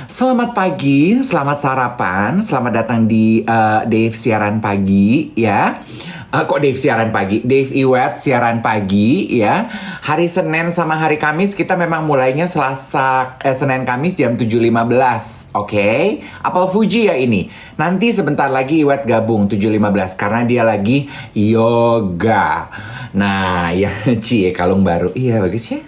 Selamat pagi, selamat sarapan, selamat datang di Dave siaran pagi ya. Kok Dave siaran pagi? Dave Iwet siaran pagi ya. Hari Senin sama hari Kamis kita memang mulainya Senin Kamis jam 7.15. Oke? Apel Fuji ya ini. Nanti sebentar lagi Iwet gabung 7.15 karena dia lagi yoga. Nah, ya cie kalung baru. Iya bagus ya.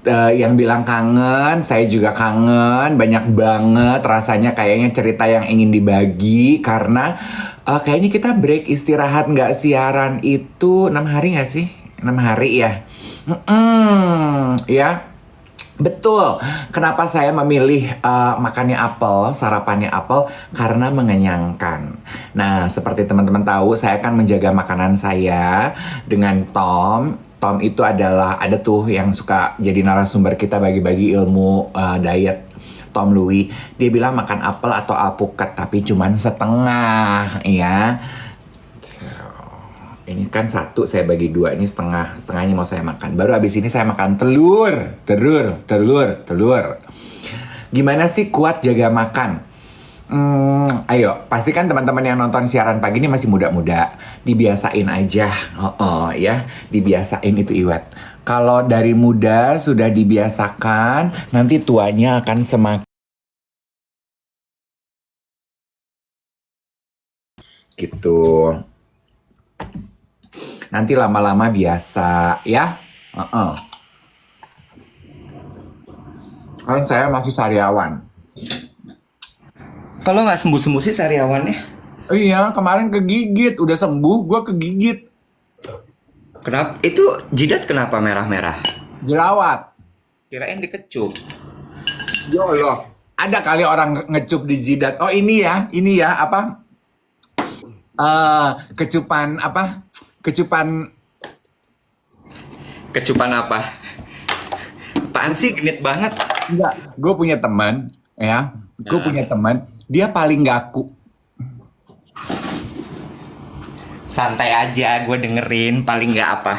Yang bilang kangen, saya juga kangen, banyak banget rasanya kayaknya cerita yang ingin dibagi karena kayaknya kita break istirahat nggak siaran itu 6 hari nggak sih? 6 hari ya? Ya. Betul. Kenapa saya memilih makannya apel, sarapannya apel? Karena mengenyangkan. Nah, seperti teman-teman tahu, saya akan menjaga makanan saya dengan Tom. Tom itu adalah, ada tuh yang suka jadi narasumber kita bagi-bagi ilmu diet. Tom Louis, dia bilang makan apel atau alpukat, tapi cuman setengah, ya. Ini kan satu, saya bagi dua, ini setengah. Setengahnya mau saya makan. Baru abis ini saya makan telur. Gimana sih kuat jaga makan? Ayo, pastikan teman-teman yang nonton siaran pagi ini masih muda-muda. Dibiasain aja. Ya, dibiasain itu Iwet. Kalau dari muda sudah dibiasakan, nanti tuanya akan semakin gitu. Nanti lama-lama biasa, ya. Kan saya masih sariawan. Kalau nggak sembuh-sembuh sih sariawannya. Iya, kemarin kegigit. Udah sembuh, gue kegigit. Kenapa? Itu jidat kenapa merah-merah? Jerawat. Kirain dikecup. Ya Allah. Ada kali orang ngecup di jidat. Oh ini ya, apa? Kecupan, apa? Kecupan. Kecupan apa? Apaan sih genit banget? Enggak, gue punya teman, ya. Gue punya teman, dia paling gaku. Santai aja, gue dengerin paling nggak apa.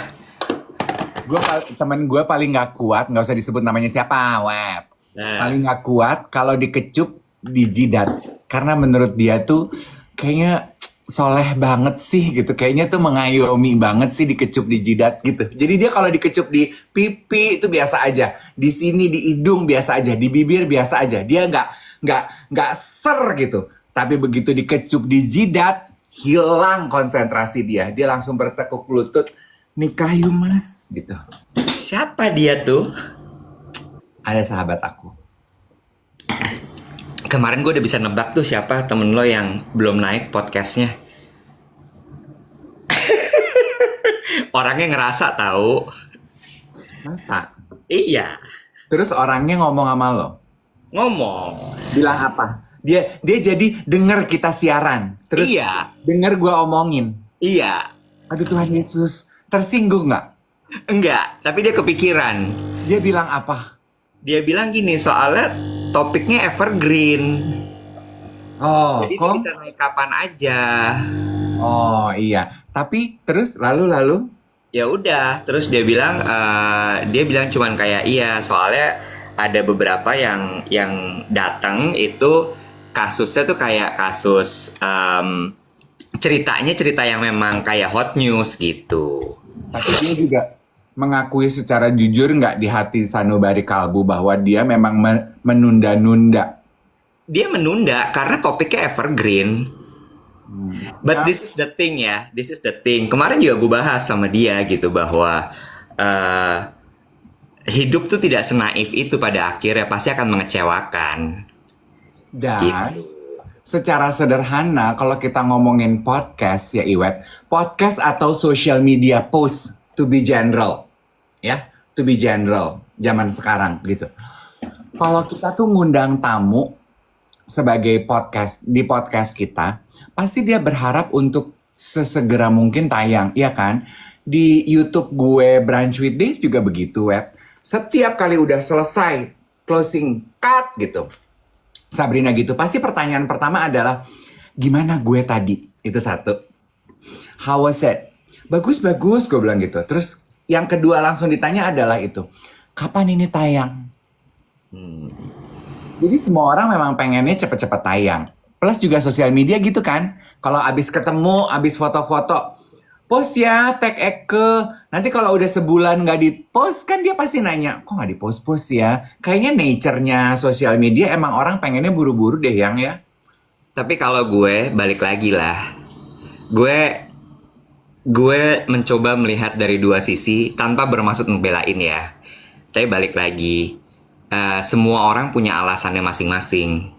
Temen gue paling gak kuat, nggak usah disebut namanya siapa, web. Paling gak kuat kalau dikecup di jidat. Karena menurut dia tuh kayaknya soleh banget sih gitu. Kayaknya tuh mengayomi banget sih dikecup di jidat gitu. Jadi dia kalau dikecup di pipi itu biasa aja. Di sini di hidung biasa aja, di bibir biasa aja. Dia nggak ser gitu. Tapi begitu dikecup di jidat, hilang konsentrasi dia. Dia langsung bertekuk lutut, nikah yuk mas gitu. Siapa dia tuh? Ada sahabat aku. Kemarin gue udah bisa nebak tuh siapa temen lo yang belum naik podcastnya. Orangnya ngerasa tahu. Masa? Iya, Terus orangnya ngomong sama lo. ngomong. Bilang apa? Dia jadi denger kita siaran. Terus Iya, denger gua omongin. iya. Aduh Tuhan Yesus. Tersinggung nggak? Enggak, tapi dia kepikiran. Dia bilang apa? Dia bilang gini, soalnya topiknya evergreen. Oh, Jadi dia kok? bisa naik kapan aja. Oh iya. Tapi terus lalu? Ya udah, terus dia bilang cuman kayak iya, soalnya ada beberapa yang datang itu kasusnya tuh kayak kasus ceritanya cerita yang memang kayak hot news gitu. Tapi dia juga mengakui secara jujur nggak di hati sanubari kalbu bahwa dia memang menunda-nunda. Dia menunda karena topiknya evergreen. But Ya, this is the thing ya, this is the thing. Kemarin juga gue bahas sama dia gitu bahwa hidup tuh tidak senaif itu, pada akhirnya pasti akan mengecewakan. dan Gitu. secara sederhana kalau kita ngomongin podcast ya Iwet, podcast atau social media post to be general, ya, to be general zaman sekarang gitu. Kalau kita tuh ngundang tamu sebagai podcast di podcast kita, pasti dia berharap untuk sesegera mungkin tayang, ya kan? Di YouTube gue Brunch with Dave juga begitu, Web. Setiap kali udah selesai closing cut gitu, Sabrina gitu, pasti pertanyaan pertama adalah gimana gue tadi? Itu satu. How was it? Bagus, gue bilang gitu. Terus yang kedua langsung ditanya adalah itu, kapan ini tayang? Jadi semua orang memang pengennya cepet-cepet tayang. Plus juga sosial media gitu kan. Kalau abis ketemu, abis foto-foto, post ya, tag Eke. Nanti kalau udah sebulan nggak di-post, kan dia pasti nanya, kok nggak di-post-post ya? Kayaknya nature-nya sosial media emang orang pengennya buru-buru deh yang ya. Tapi kalau gue balik lagi lah, gue mencoba melihat dari dua sisi tanpa bermaksud membelain ya. Tapi balik lagi, semua orang punya alasannya masing-masing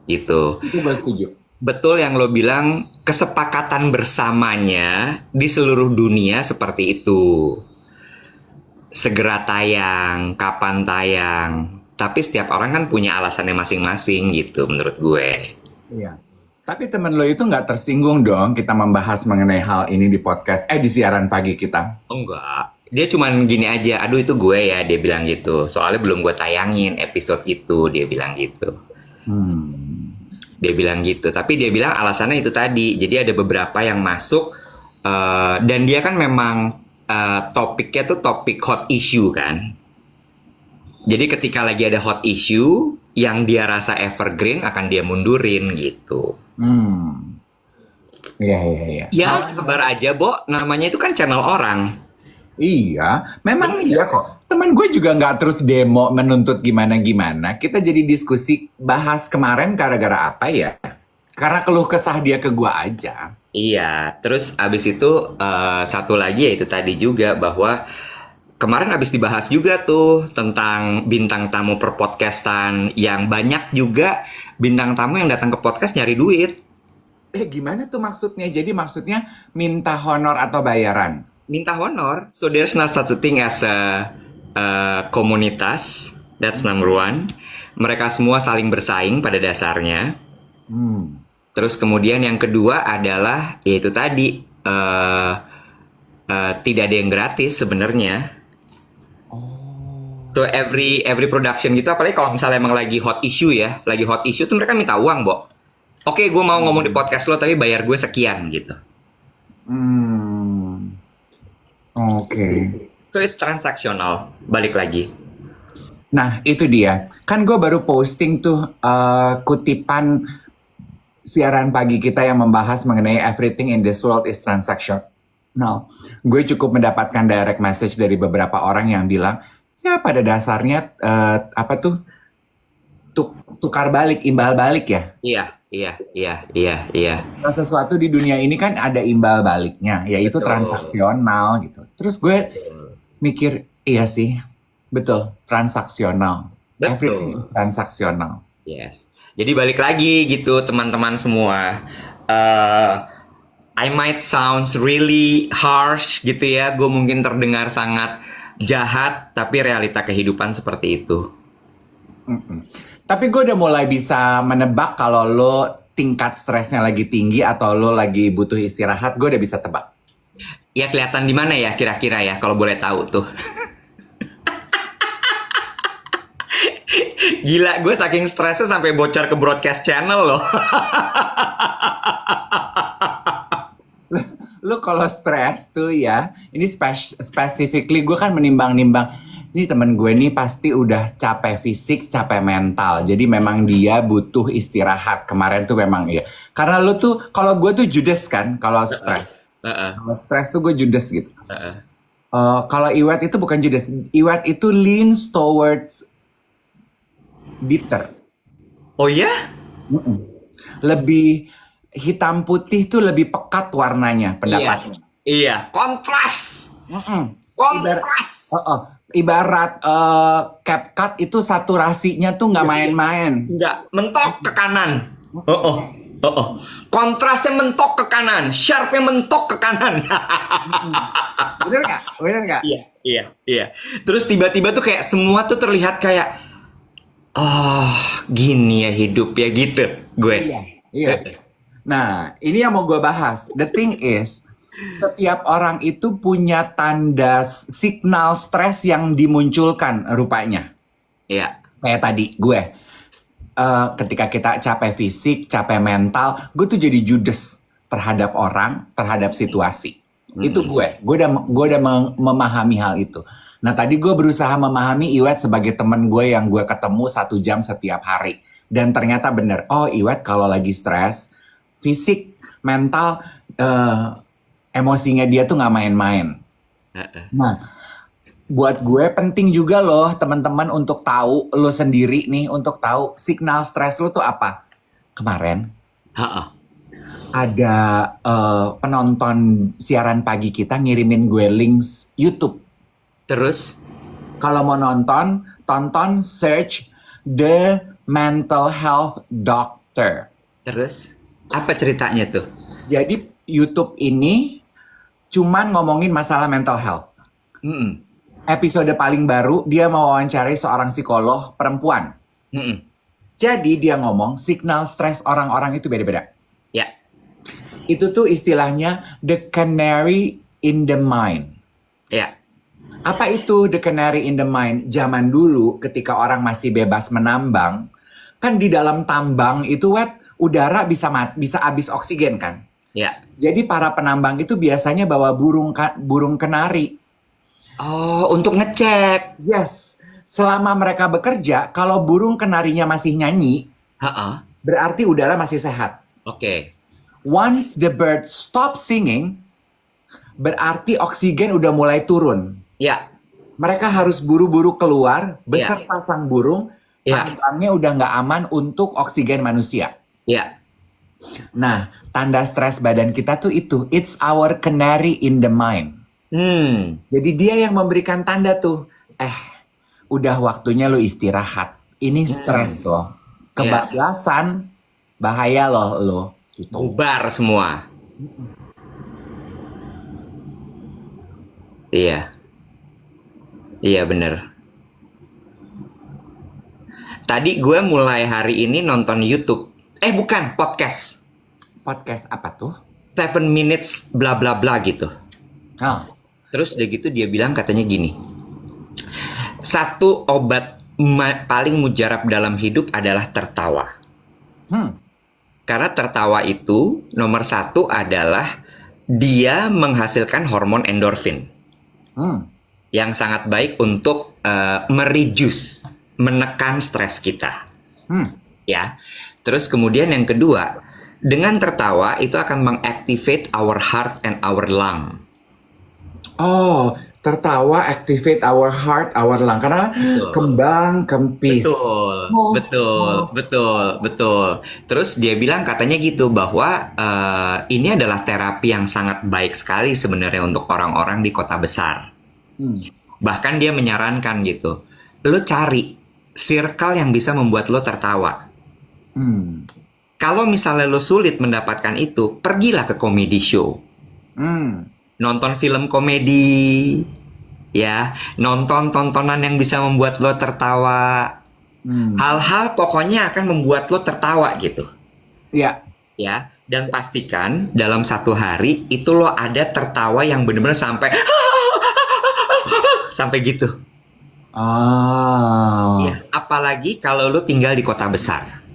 gitu. Itu gue setuju. Betul yang lo bilang, kesepakatan bersamanya di seluruh dunia seperti itu. Segera tayang, kapan tayang. Tapi setiap orang kan punya alasannya masing-masing gitu menurut gue. Iya. Tapi temen lo itu nggak tersinggung dong kita membahas mengenai hal ini di podcast, di siaran pagi kita. Oh, enggak. Dia cuman gini aja, aduh itu gue ya, dia bilang gitu. Soalnya belum gue tayangin episode itu, dia bilang gitu. Dia bilang gitu. Tapi dia bilang alasannya itu tadi. Jadi ada beberapa yang masuk, dan dia kan memang topiknya tuh topik hot issue kan. Jadi ketika lagi ada hot issue yang dia rasa evergreen akan dia mundurin gitu. Iya. Ya sabar aja, Bo. Namanya itu kan channel orang. Iya, memang iya kok. Temen gue juga nggak terus demo menuntut gimana-gimana. Kita jadi diskusi bahas kemarin gara-gara apa ya? Karena keluh kesah dia ke gue aja. Iya, terus abis itu satu lagi ya itu tadi juga bahwa kemarin abis dibahas juga tuh tentang bintang tamu per podcastan yang banyak juga bintang tamu yang datang ke podcast nyari duit. Gimana tuh maksudnya? Jadi maksudnya minta honor atau bayaran? Minta honor. So there's not such a thing as a komunitas. That's number one. Mereka semua saling bersaing pada dasarnya. Terus kemudian yang kedua adalah yaitu tadi tidak ada yang gratis sebenarnya. So every production gitu, apalagi kalau misalnya emang lagi hot issue ya, lagi hot issue tuh mereka minta uang, Bo. Oke, gue mau ngomong di podcast lo, tapi bayar gue sekian gitu. Oke. So it's transaksional, balik lagi. Nah, itu dia. Kan gue baru posting tuh kutipan siaran pagi kita yang membahas mengenai everything in this world is transaction. Nah, gue cukup mendapatkan direct message dari beberapa orang yang bilang, ya pada dasarnya tukar balik, imbal balik ya. Iya. Nah, sesuatu di dunia ini kan ada imbal baliknya, yaitu Betul. transaksional gitu. Terus gue mikir, iya sih, betul, transaksional. Betul. Everything is transaksional. Yes. Jadi balik lagi gitu teman-teman semua. I might sounds really harsh gitu ya. Gue mungkin terdengar sangat jahat, tapi realita kehidupan seperti itu. Tapi gue udah mulai bisa menebak kalau lo tingkat stresnya lagi tinggi atau lo lagi butuh istirahat, gue udah bisa tebak. Ya kelihatan di mana ya kira-kira ya kalau boleh tahu tuh. Gila, gue saking stresnya sampai bocor ke broadcast channel loh. Lo kalau stres tuh ya, ini specifically gue kan menimbang-nimbang, ini temen gue nih pasti udah capek fisik, capek mental. Jadi memang dia butuh istirahat. Kemarin tuh memang iya. Karena lo tuh, kalau gue tuh judes kan, kalau stres. Kalau stres tuh gue judes gitu. Kalau Iwet itu bukan judes. Iwet itu leans towards bitter. Oh ya? Lebih hitam putih tuh lebih pekat warnanya pendapatnya. Iya. Kontras. Kontras. Ibarat CapCut itu saturasinya tuh nggak main-main. Nggak, mentok ke kanan. Kontrasnya mentok ke kanan, sharpnya mentok ke kanan. Bener nggak? Iya. Terus tiba-tiba tuh kayak semua tuh terlihat kayak, gini ya hidup ya gitu, gue. Iya. Nah, ini yang mau gue bahas. The thing is, setiap orang itu punya tanda signal stres yang dimunculkan rupanya. Iya. Kayak tadi gue, ketika kita capek fisik, capek mental, gue tuh jadi judes terhadap orang, terhadap situasi. Itu gue udah memahami hal itu. Nah tadi gue berusaha memahami Iwet sebagai temen gue yang gue ketemu 1 jam setiap hari. Dan ternyata bener, oh Iwet kalau lagi stres, fisik, mental, emosinya dia tuh nggak main-main. Nah, buat gue penting juga loh teman-teman untuk tahu, lo sendiri nih untuk tahu signal stres lo tuh apa. Kemarin Ha-ha. ada penonton siaran pagi kita ngirimin gue links YouTube. Terus? Kalau mau nonton, tonton search The Mental Health Doctor. Terus? Apa ceritanya tuh? Jadi YouTube ini cuman ngomongin masalah mental health. Mm-mm. Episode paling baru dia mewawancarai seorang psikolog perempuan. Mm-mm. Jadi dia ngomong signal stres orang-orang itu beda-beda. Ya. Itu tuh istilahnya the canary in the mine. Ya. Apa itu the canary in the mine? Zaman dulu ketika orang masih bebas menambang, kan di dalam tambang itu udara bisa habis oksigen kan. Ya. Jadi para penambang itu biasanya bawa burung kenari. Oh, untuk ngecek. Yes, selama mereka bekerja, kalau burung kenarinya masih nyanyi, Ha-ha. berarti udara masih sehat. Oke. Once the bird stop singing, berarti oksigen udah mulai turun. Ya. Mereka harus buru-buru keluar beserta sang burung. Ya. Tambangnya udah nggak aman untuk oksigen manusia. Ya. Nah, tanda stres badan kita tuh itu, it's our canary in the mine. Jadi dia yang memberikan tanda tuh, udah waktunya lo istirahat. Ini stres loh. Kebablasan, bahaya loh lo. Gitu. Bubar semua. Iya. Iya bener. Tadi gue mulai hari ini nonton YouTube. Bukan, podcast. Podcast apa tuh? 7 minutes bla bla bla gitu. Oh. Terus udah gitu dia bilang katanya gini. Satu obat paling mujarab dalam hidup adalah tertawa. Karena tertawa itu nomor 1 adalah dia menghasilkan hormon endorfin. Yang sangat baik untuk mereduce, menekan stres kita. Ya. Terus kemudian yang kedua, dengan tertawa itu akan mengactivate our heart and our lung. Oh, tertawa activate our heart, our lung. Karena kembang kempis. Betul. Terus dia bilang katanya gitu bahwa ini adalah terapi yang sangat baik sekali sebenarnya untuk orang-orang di kota besar. Bahkan dia menyarankan gitu, lo cari circle yang bisa membuat lo tertawa. Kalau misalnya lo sulit mendapatkan itu, pergilah ke comedy show. Nonton film komedi, ya, nonton tontonan yang bisa membuat lo tertawa. Hal-hal pokoknya akan membuat lo tertawa gitu. Ya. Ya, dan pastikan dalam 1 hari itu lo ada tertawa yang benar-benar sampai sampai gitu. Ya, apalagi kalau lo tinggal di kota besar.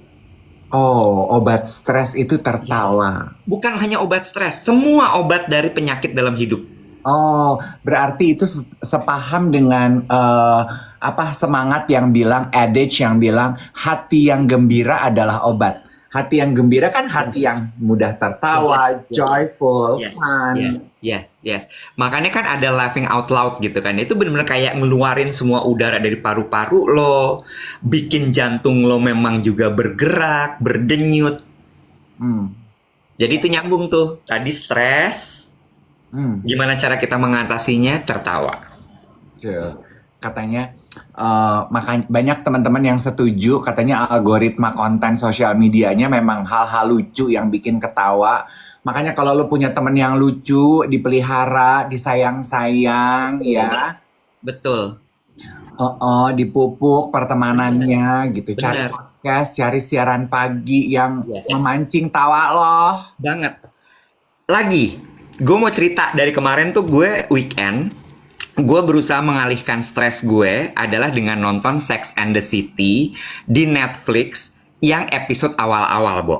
Oh, obat stres itu tertawa. Bukan hanya obat stres, semua obat dari penyakit dalam hidup. Oh, berarti itu sepaham dengan semangat yang bilang, adage yang bilang hati yang gembira adalah obat. Hati yang gembira kan hati yang mudah tertawa, joyful, fun. Yes. Makanya kan ada laughing out loud gitu kan. Itu benar-benar kayak ngeluarin semua udara dari paru-paru lo, bikin jantung lo memang juga bergerak, berdenyut. Jadi itu nyambung tuh. Tadi stres. Gimana cara kita mengatasinya? Tertawa. Katanya banyak teman-teman yang setuju, katanya algoritma konten sosial medianya memang hal-hal lucu yang bikin ketawa. Makanya kalau lo punya temen yang lucu, dipelihara, disayang-sayang, ya. Betul. Dipupuk pertemanannya gitu. Cari podcast, cari siaran pagi yang memancing tawa lo. Banget. Lagi, gue mau cerita dari kemarin tuh gue weekend. Gue berusaha mengalihkan stres gue adalah dengan nonton Sex and the City di Netflix yang episode awal-awal, Bo.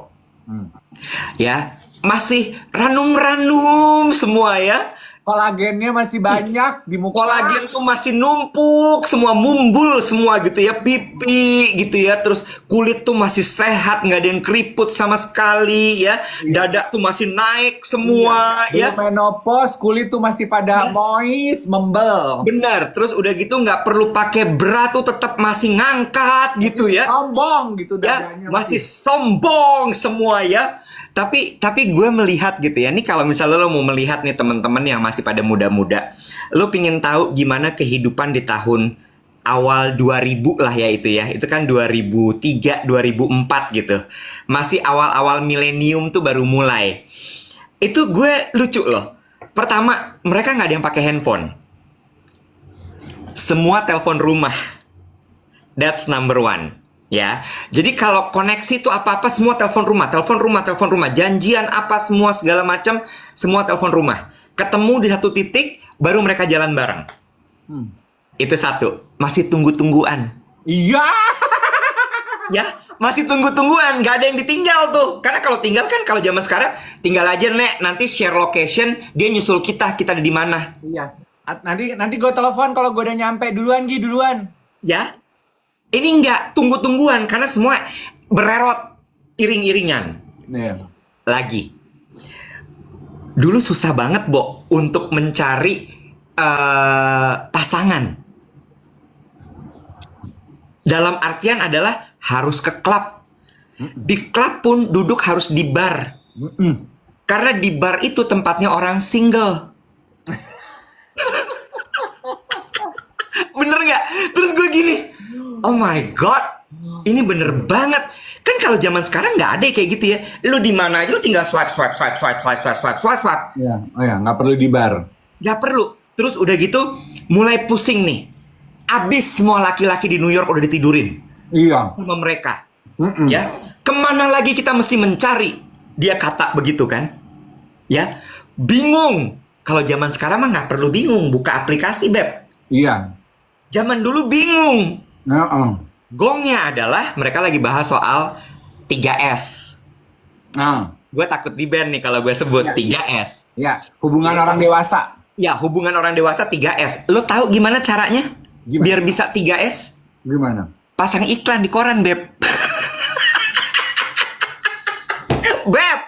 Ya, masih ranum-ranum semua ya. Kolagennya masih banyak di muka. Kolagen tuh masih numpuk, semua mumbul semua gitu ya, pipi gitu ya, terus kulit tuh masih sehat, nggak ada yang keriput sama sekali ya, dada tuh masih naik semua Belum ya. menopause, kulit tuh masih pada moist, membel. Benar, terus udah gitu nggak perlu pakai bra tuh tetap masih ngangkat gitu ya. Sombong gitu Ya, dadanya. masih sombong semua ya. Tapi gue melihat gitu ya. Nih kalau misalnya lo mau melihat nih teman-teman yang masih pada muda-muda, lo pingin tahu gimana kehidupan di tahun awal 2000 lah ya itu ya. Itu kan 2003, 2004 gitu. Masih awal-awal milenium tuh baru mulai. Itu gue lucu loh. Pertama, mereka nggak ada yang pakai handphone. Semua telepon rumah. That's number one. Ya, jadi kalau koneksi itu apa-apa semua telepon rumah, telepon rumah, telepon rumah, janjian apa semua segala macam, semua telepon rumah. Ketemu di satu titik, baru mereka jalan bareng. Itu satu, masih tunggu-tungguan. Iya. Ya, masih tunggu-tungguan, nggak ada yang ditinggal tuh. Karena kalau tinggal kan, kalau zaman sekarang, tinggal aja Nek, nanti share location, dia nyusul kita ada di mana. Iya. Nanti gue telepon kalau gue udah nyampe duluan duluan. Ya, ini nggak tunggu-tungguan karena semua bererot iring-iringan. Iya. Lagi. Dulu susah banget, Bo, untuk mencari pasangan. Dalam artian adalah harus ke klub. Di klub pun duduk harus di bar. Karena di bar itu tempatnya orang single. Bener nggak? Terus gue gini, oh my god, ini bener banget. Kan kalau zaman sekarang nggak ada kayak gitu ya. Lu di mana aja lu tinggal swipe. Iya, oh ya, nggak perlu di bar. Nggak perlu. Terus udah gitu, mulai pusing nih. Abis semua laki-laki di New York udah ditidurin Iya. sama mereka. Ya, kemana lagi kita mesti mencari? Dia kata begitu kan? Ya, bingung. Kalau zaman sekarang mah nggak perlu bingung, buka aplikasi, Beb. Iya. Zaman dulu bingung. Heeh. Gongnya adalah mereka lagi bahas soal 3S. Nah, Gue takut di ban nih kalau gue sebut 3S. ya, hubungan orang dewasa. Ya, hubungan orang dewasa 3S. Lo tahu gimana caranya? Gimana? Biar bisa 3S? Gimana? Pasang iklan di koran, Beb. Beb!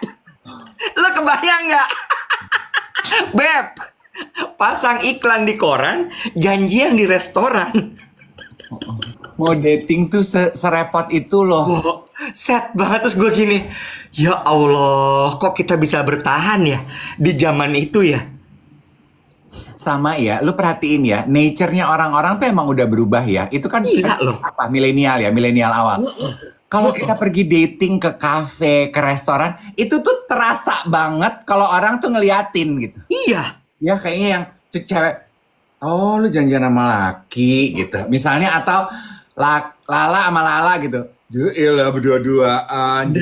Lo kebayang nggak? Beb! Pasang iklan di koran, janjian di restoran. Mau dating tuh serepot itu loh. Wow, sad banget. Terus gue gini, ya Allah, kok kita bisa bertahan ya di zaman itu ya? Sama ya, lu perhatiin ya, nature-nya orang-orang tuh emang udah berubah ya. Itu kan Gila loh. apa? Milenial ya, milenial awal. Kalau kita pergi dating ke kafe, ke restoran, itu tuh terasa banget kalau orang tuh ngeliatin gitu. Iya. Ya kayaknya yang cewek, oh lu janjian sama laki gitu. Misalnya atau Lala sama Lala gitu. Iya berdua-duaan.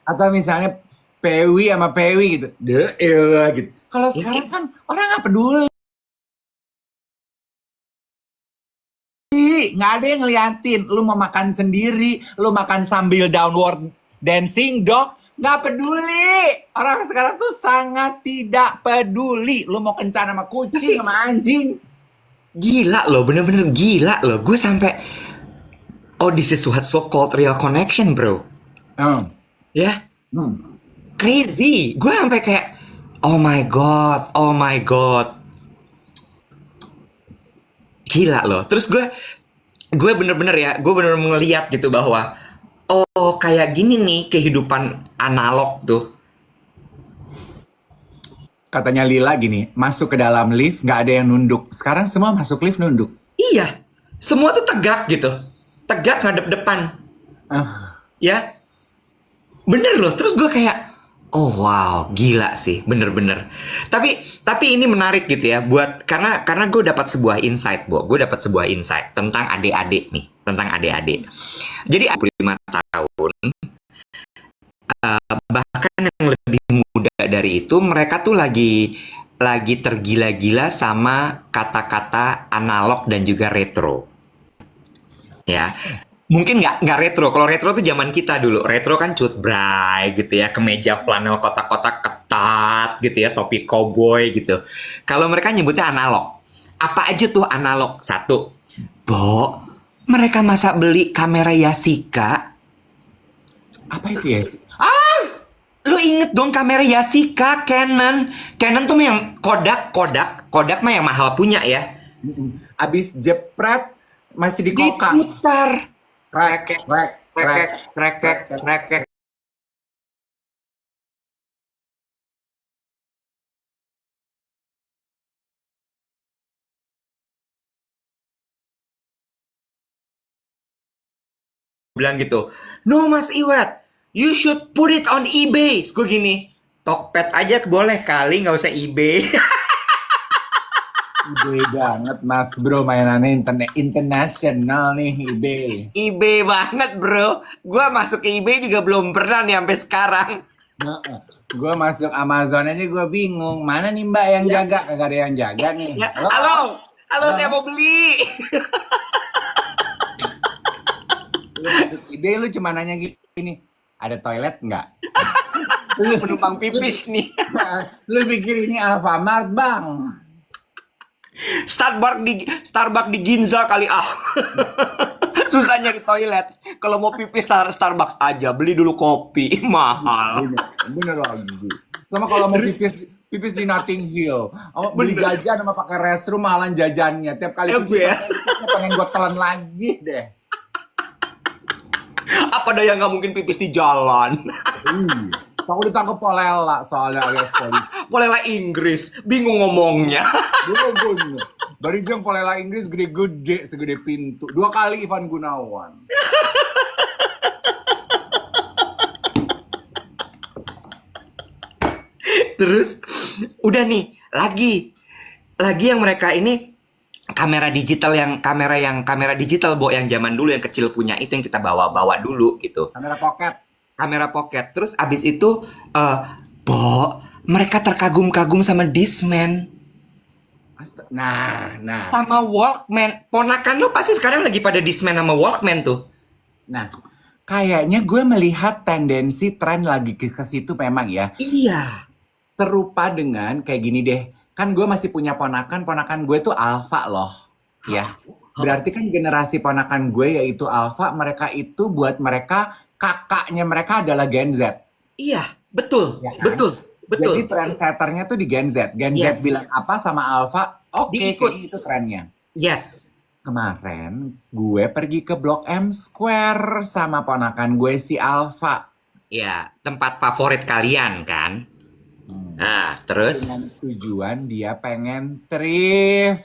Atau misalnya Pewi sama Pewi gitu. Iya gitu. Kalau sekarang kan orang nggak peduli. Nggak ada yang ngeliatin. Lu mau makan sendiri, lu makan sambil downward dancing, dog. Nggak peduli. Orang sekarang tuh sangat tidak peduli. Lu mau kencan sama kucing, sama anjing. Gila loh, bener-bener gila loh. Gue sampai, oh this is what so called real connection, bro. Ya, crazy. Gue sampai kayak, oh my god, oh my god. Gila loh. Terus gue bener-bener ya, gue bener-bener ngeliat gitu bahwa, oh kayak gini nih kehidupan analog tuh. Katanya Lila gini, masuk ke dalam lift nggak ada yang nunduk. Sekarang semua masuk lift nunduk. Iya, semua tuh tegak gitu. Tegak ngadep depan. Ya, bener loh. Terus gue kayak, oh wow, gila sih, bener-bener. Tapi ini menarik gitu ya, buat karena gue dapat sebuah insight, gue dapat sebuah insight tentang adik-adik nih, tentang adik-adik. Jadi 25 tahun, bahkan yang lebih muda dari itu, mereka tuh lagi tergila-gila sama kata-kata analog dan juga retro. Ya. Mungkin nggak retro. Kalau retro tuh zaman kita dulu. Retro kan cut bray gitu ya, kemeja flanel kotak-kotak ketat ketat gitu ya, topi cowboy gitu. Kalau mereka nyebutnya analog. Apa aja tuh analog? Satu, Bo, mereka masa beli kamera Yasika? Apa itu ya? Lu inget dong kamera Yasika, Canon. Canon tuh mah yang Kodak mah yang mahal punya ya. Abis jepret masih dikokang. Diputar. Krek, krek, krek. Rekek. Bilang gitu, no Mas Iwet, you should put it on eBay. Terus gue gini, Tokped aja boleh kali, nggak usah eBay. eBay banget mas bro, mainannya internasional nih eBay. eBay banget bro. Gue masuk ke eBay juga belum pernah nih sampai sekarang. Gue masuk Amazon aja gue bingung, mana nih mbak yang jaga? Kagak ada yang jaga nih. Ya, halo, saya mau beli. Lu masuk eBay lu cuma nanya gini, ada toilet nggak? Penumpang pipis nih. Lu pikir ini Alfamart bang? Starbucks di Ginza kali ah. Susah nyari toilet. Kalau mau pipis Starbucks aja, beli dulu kopi, mahal. Bener lagi. Sama kalau mau pipis di Notting Hill, beli jajan sama pakai restroom mahalan jajannya. Tiap kali pipis pengen gue telan lagi deh. Apa daya nggak mungkin pipis di jalan? Aku ditangkap Polela soalnya alias polisi. Polela Inggris, bingung ngomongnya. Bener. Dari jam Polela Inggris gede-gede segede pintu. 2 kali Ivan Gunawan. Terus udah nih, lagi yang mereka ini kamera digital Bo, yang zaman dulu yang kecil punya itu yang kita bawa dulu gitu. Kamera pocket. Terus abis itu Bo, mereka terkagum-kagum sama Discman. Nah. Sama Walkman. Ponakan lu pasti sekarang lagi pada Discman sama Walkman tuh. Nah, kayaknya gue melihat tendensi tren lagi ke situ memang ya. Iya. Serupa dengan kayak gini deh. Kan gue masih punya ponakan gue tuh alpha loh. Ya. Berarti kan generasi ponakan gue yaitu alpha, mereka itu buat mereka kakaknya mereka adalah Gen Z. Iya, betul. Ya kan? Betul. Jadi trendsetternya tuh di Gen Z. Gen Z bilang apa sama alpha, oke, kayaknya itu trennya. Yes. Kemarin gue pergi ke Blok M Square sama ponakan gue si Alpha. Ya, tempat favorit kalian kan? Nah, terus? Dengan tujuan dia pengen thrifting.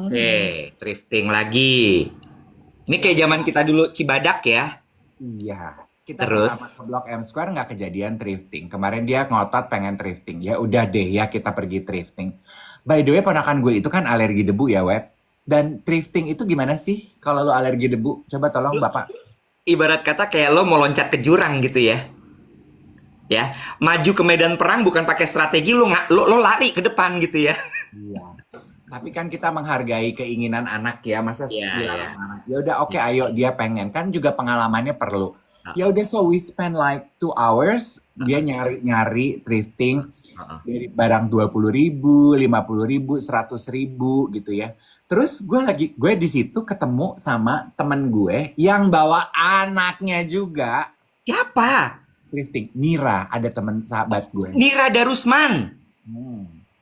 Oke, thrifting lagi. Ini kayak zaman kita dulu Cibadak ya? Iya. Kita terus pertama ke Blok M Square nggak kejadian thrifting. Kemarin dia ngotot pengen thrifting. Ya udah deh ya kita pergi thrifting. By the way, ponakan gue itu kan alergi debu ya, Web. Dan thrifting itu gimana sih kalau lo alergi debu? Coba tolong Bapak. Ibarat kata kayak lo mau loncat ke jurang gitu ya. Ya, maju ke medan perang bukan pakai strategi, lo lari ke depan gitu ya. Iya. Tapi kan kita menghargai keinginan anak ya, masa sih anak. Ya udah oke, ayo dia pengen. Kan juga pengalamannya perlu. Ya udah, so we spend like 2 hours dia nyari thrifting dari barang 20.000, 50.000, 100.000 gitu ya. Terus gue di situ ketemu sama temen gue yang bawa anaknya juga. Siapa? Thrifting. Nira, ada temen sahabat gue. Nira Darusman.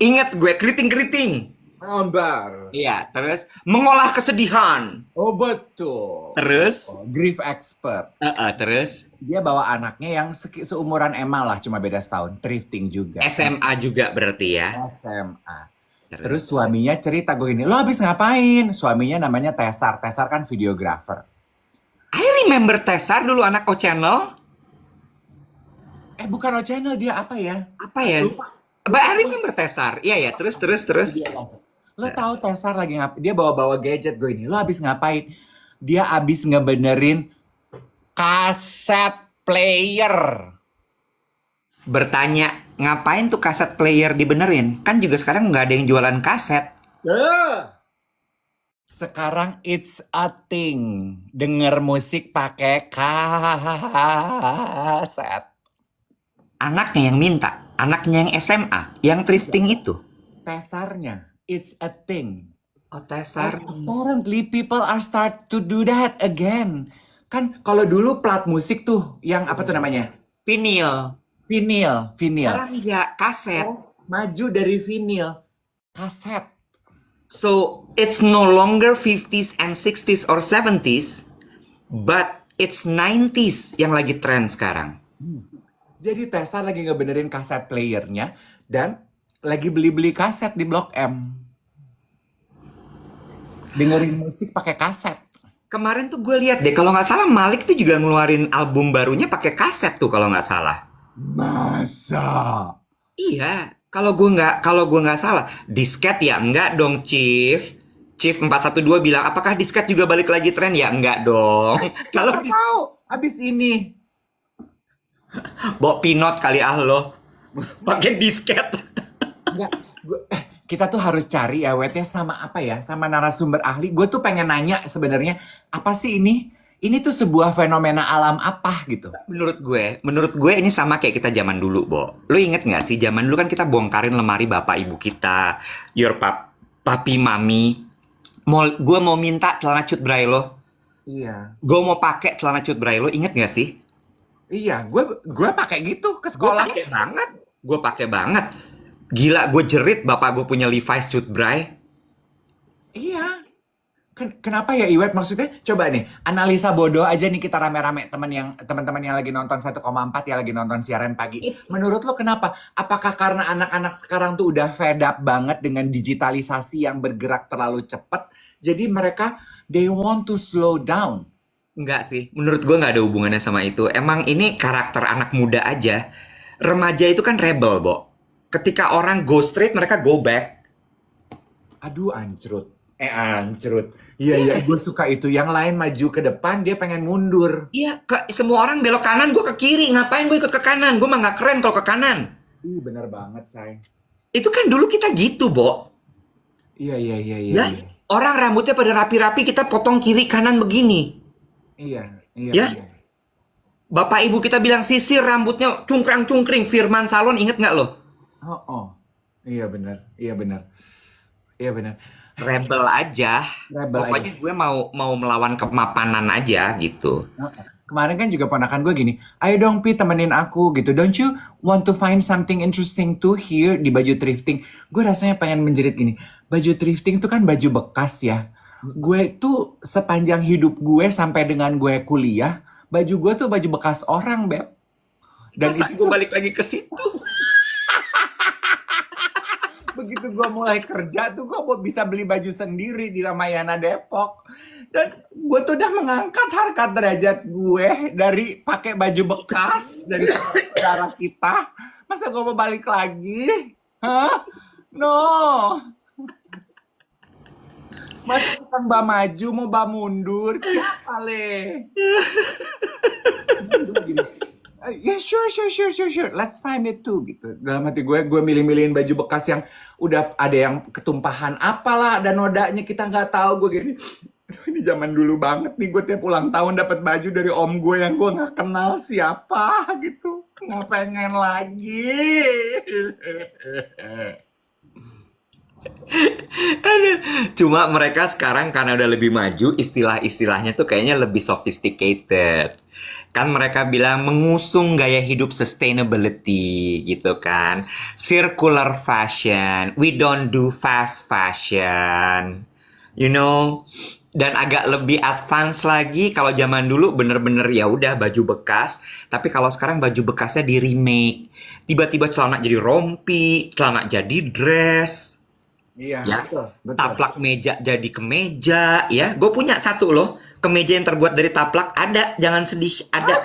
Ingat gue, keriting. Ambar. Iya, terus mengolah kesedihan. Oh betul. Terus? Grief expert. Terus? Dia bawa anaknya yang seumuran Emma lah, cuma beda setahun. Thrifting juga. SMA juga berarti ya? SMA. Terus suaminya cerita gue gini, lo habis ngapain? Suaminya namanya Tesar. Tesar kan videographer. I remember Tesar dulu anak O Channel. Bukan O Channel, dia apa ya? Apa ya? Lupa. But I remember Tesar. Iya ya, terus. Lo tahu Tesar lagi dia bawa-bawa gadget gue ini. Lo habis ngapain? Dia habis ngebenerin kaset player. Bertanya, ngapain tuh kaset player dibenerin? Kan juga sekarang nggak ada yang jualan kaset. Sekarang it's a thing. Denger musik pakai kaset. Anaknya yang minta, anaknya yang SMA, yang thrifting itu. Tesarnya, it's a thing. Oh, Tesar. Apparently people are start to do that again. Kan kalau dulu plat musik tuh yang apa tuh namanya? Vinyl. Vinyl. Sekarang ya kaset. Maju dari vinyl, kaset. So, it's no longer 50s and 60s or 70s, but it's 90s yang lagi tren sekarang. Jadi Tessa lagi ngebenerin kaset playernya dan lagi beli-beli kaset di Blok M. Dengerin musik pakai kaset. Kemarin tuh gue lihat deh, kalau nggak salah Malik tuh juga ngeluarin album barunya pakai kaset tuh kalau nggak salah. Masa? Iya, kalau gue nggak salah, disket ya enggak dong, Chief. Chief 412 bilang, apakah disket juga balik lagi tren? Ya enggak dong. Kalau Nggak tahu. Abis ini. bawa pinot kali lo, pakai disket. Enggak. Kita tuh harus cari ya, Wet ya, sama apa ya? Sama narasumber ahli. Gue tuh pengen nanya sebenarnya, apa sih ini? Ini tuh sebuah fenomena alam apa gitu? Menurut gue ini sama kayak kita zaman dulu, Bo. Lu inget nggak sih zaman dulu kan kita bongkarin lemari bapak ibu kita, your papi mami. Gue mau minta celana cut bray lo. Iya. Gue mau pakai celana cut bray lo, inget nggak sih? Iya, gue pakai gitu ke sekolah. Gue pakai banget. Gila, gue jerit bapak gue punya Levi's cut bray. Iya. Kenapa ya Iwet? Maksudnya coba nih analisa bodoh aja nih kita rame-rame teman-teman yang lagi nonton 1,4 ya lagi nonton siaran pagi. Menurut lo kenapa? Apakah karena anak-anak sekarang tuh udah fed up banget dengan digitalisasi yang bergerak terlalu cepat? Jadi mereka they want to slow down. Enggak sih, menurut gue nggak ada hubungannya sama itu. Emang ini karakter anak muda aja. Remaja itu kan rebel, Bo. Ketika orang go straight, mereka go back. Aduh, ancrut. Iya, gue suka itu. Yang lain maju ke depan, dia pengen mundur. Iya, semua orang belok kanan, gue ke kiri. Ngapain gue ikut ke kanan? Gue mah nggak keren kalau ke kanan. Bener banget, say. Itu kan dulu kita gitu, Bo. Iya. Ya, orang rambutnya pada rapi-rapi, kita potong kiri kanan begini. Iya. Ya? Bapak ibu kita bilang sisir rambutnya cungkrang-cungkring. Firman Salon, inget nggak lo? Oh. Iya benar. Rebel aja. Pokoknya gue mau melawan kemapanan aja gitu. Kemarin kan juga ponakan gue gini, ayo dong Pi temenin aku gitu. Don't you want to find something interesting to here di baju thrifting? Gue rasanya pengen menjerit gini, baju thrifting tuh kan baju bekas ya. Gue tuh sepanjang hidup gue sampai dengan gue kuliah, baju gue tuh baju bekas orang, Beb. Dan masa gue balik lagi ke situ? Begitu gue mulai kerja tuh gue bisa beli baju sendiri di Ramayana Depok. Dan gue tuh udah mengangkat harkat derajat gue dari pakai baju bekas dari saudara kita. Masa gue mau balik lagi? Hah? No. Masa bukan mbak maju mau mbak mundur? Siapa le? Ya sure. Let's find it too gitu. Dalam hati gue milih-milihin baju bekas yang udah ada yang ketumpahan apalah, ada nodanya kita nggak tahu. Gue gini, ini zaman dulu banget nih. Gue tiap ulang tahun dapat baju dari om gue yang gue nggak kenal siapa gitu. Nggak pengen lagi. Cuma mereka sekarang karena udah lebih maju, istilah-istilahnya tuh kayaknya lebih sophisticated. Kan mereka bilang mengusung gaya hidup sustainability gitu kan. Circular fashion. We don't do fast fashion. You know? Dan agak lebih advance lagi. Kalau zaman dulu bener-bener ya udah baju bekas. Tapi kalau sekarang baju bekasnya di remake. Tiba-tiba celana jadi rompi, celana jadi dress. Iya, Ya, betul. taplak meja jadi kemeja, ya. Gue punya satu loh, kemeja yang terbuat dari taplak. Ada, jangan sedih, ada.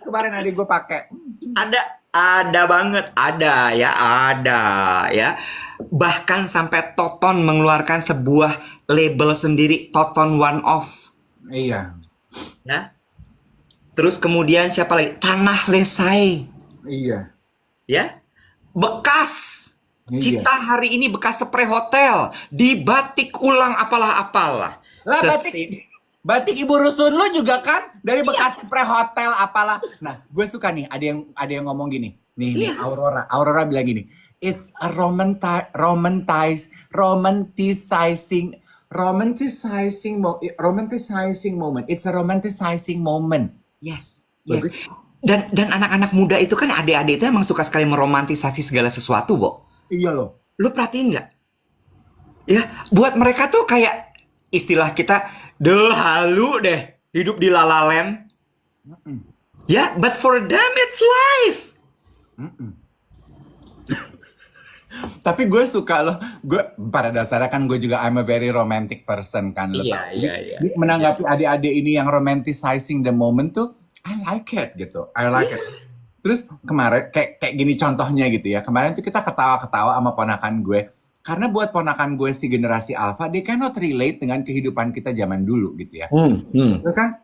Kemarin adik gue pakai. Ada banget, ada ya. Bahkan sampai Toton mengeluarkan sebuah label sendiri, Toton One Off. Iya. Ya. Terus kemudian siapa lagi? Tanah Lesai. Iya. Ya. Bekas. Iya. Cita hari ini bekas spray hotel, dibatik ulang apalah. Lah, batik. Batik Ibu Rusun lu juga kan dari bekas pre-hotel apalah. Nah, gue suka nih ada yang ngomong gini. Nih Iya. Aurora bilang gini. It's a romanticizing moment. It's a romanticizing moment. Yes, yes. Bagus. Dan anak-anak muda itu kan adik-adik itu emang suka sekali meromantisasi segala sesuatu, Bo. Iya loh. Lu perhatiin nggak? Ya, buat mereka tuh kayak istilah kita, deh halu deh, hidup di La La Land. Ya, but for them it's life. Tapi gue suka loh, gue pada dasarnya kan gue juga I'm a very romantic person kan. Lo Iya, tahu. iya, Jadi, iya. menanggapi adik-adik ini yang romanticizing the moment tuh, I like it gitu, I like it. Terus kemarin kayak gini contohnya gitu ya, kemarin tuh kita ketawa-ketawa sama ponakan gue, karena buat ponakan gue si generasi Alpha, they cannot relate dengan kehidupan kita zaman dulu gitu ya. Itu kan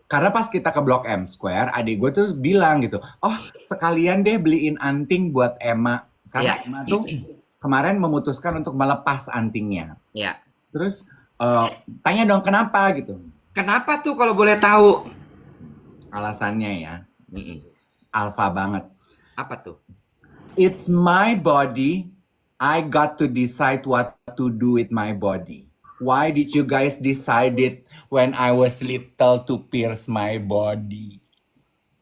karena pas kita ke Blok M Square, adik gue tuh bilang gitu, oh sekalian deh beliin anting buat Emma. Karena Iya. Emma tuh kemarin memutuskan untuk melepas antingnya. Ya. Terus tanya dong kenapa gitu. Kenapa tuh kalau boleh tahu? Alasannya ya, Mm-mm. alpha banget. Apa tuh? It's my body, I got to decide what to do with my body. Why did you guys decide it when I was little to pierce my body?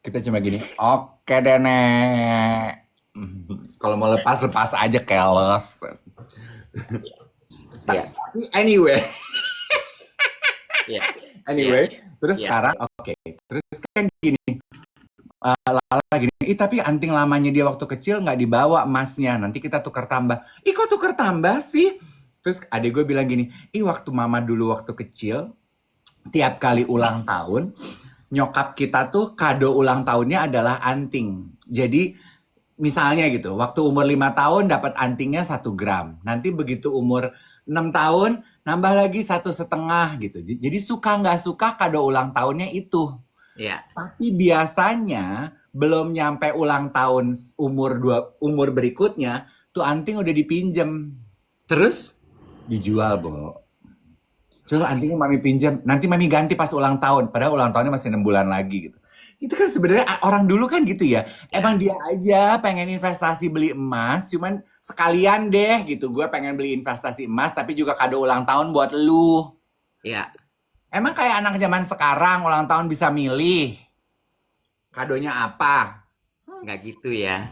Kita cuma gini, oke deh nek. Kalau mau lepas aja keles. Iya. Anyway, Iya. terus Iya. sekarang oke. Terus kan gini, Lala gini, tapi anting lamanya dia waktu kecil nggak dibawa emasnya, nanti kita tukar tambah. Ih kok tukar tambah sih? Terus adik gue bilang gini, waktu mama dulu waktu kecil, tiap kali ulang tahun, nyokap kita tuh kado ulang tahunnya adalah anting. Jadi misalnya gitu, waktu umur 5 tahun dapat antingnya 1 gram. Nanti begitu umur 6 tahun, nambah lagi 1,5 gitu. Jadi suka nggak suka kado ulang tahunnya itu. Iya. Tapi biasanya belum nyampe ulang tahun umur berikutnya, tuh anting udah dipinjem. Terus? Dijual, Bo. Coba antingnya mami pinjam, nanti mami ganti pas ulang tahun. Padahal ulang tahunnya masih 6 bulan lagi gitu. Itu kan sebenarnya orang dulu kan gitu ya. Emang dia aja pengen investasi beli emas, cuman sekalian deh gitu. Gue pengen beli investasi emas, tapi juga kado ulang tahun buat lu. Iya. Emang kayak anak zaman sekarang ulang tahun bisa milih kadonya apa? Nggak gitu ya.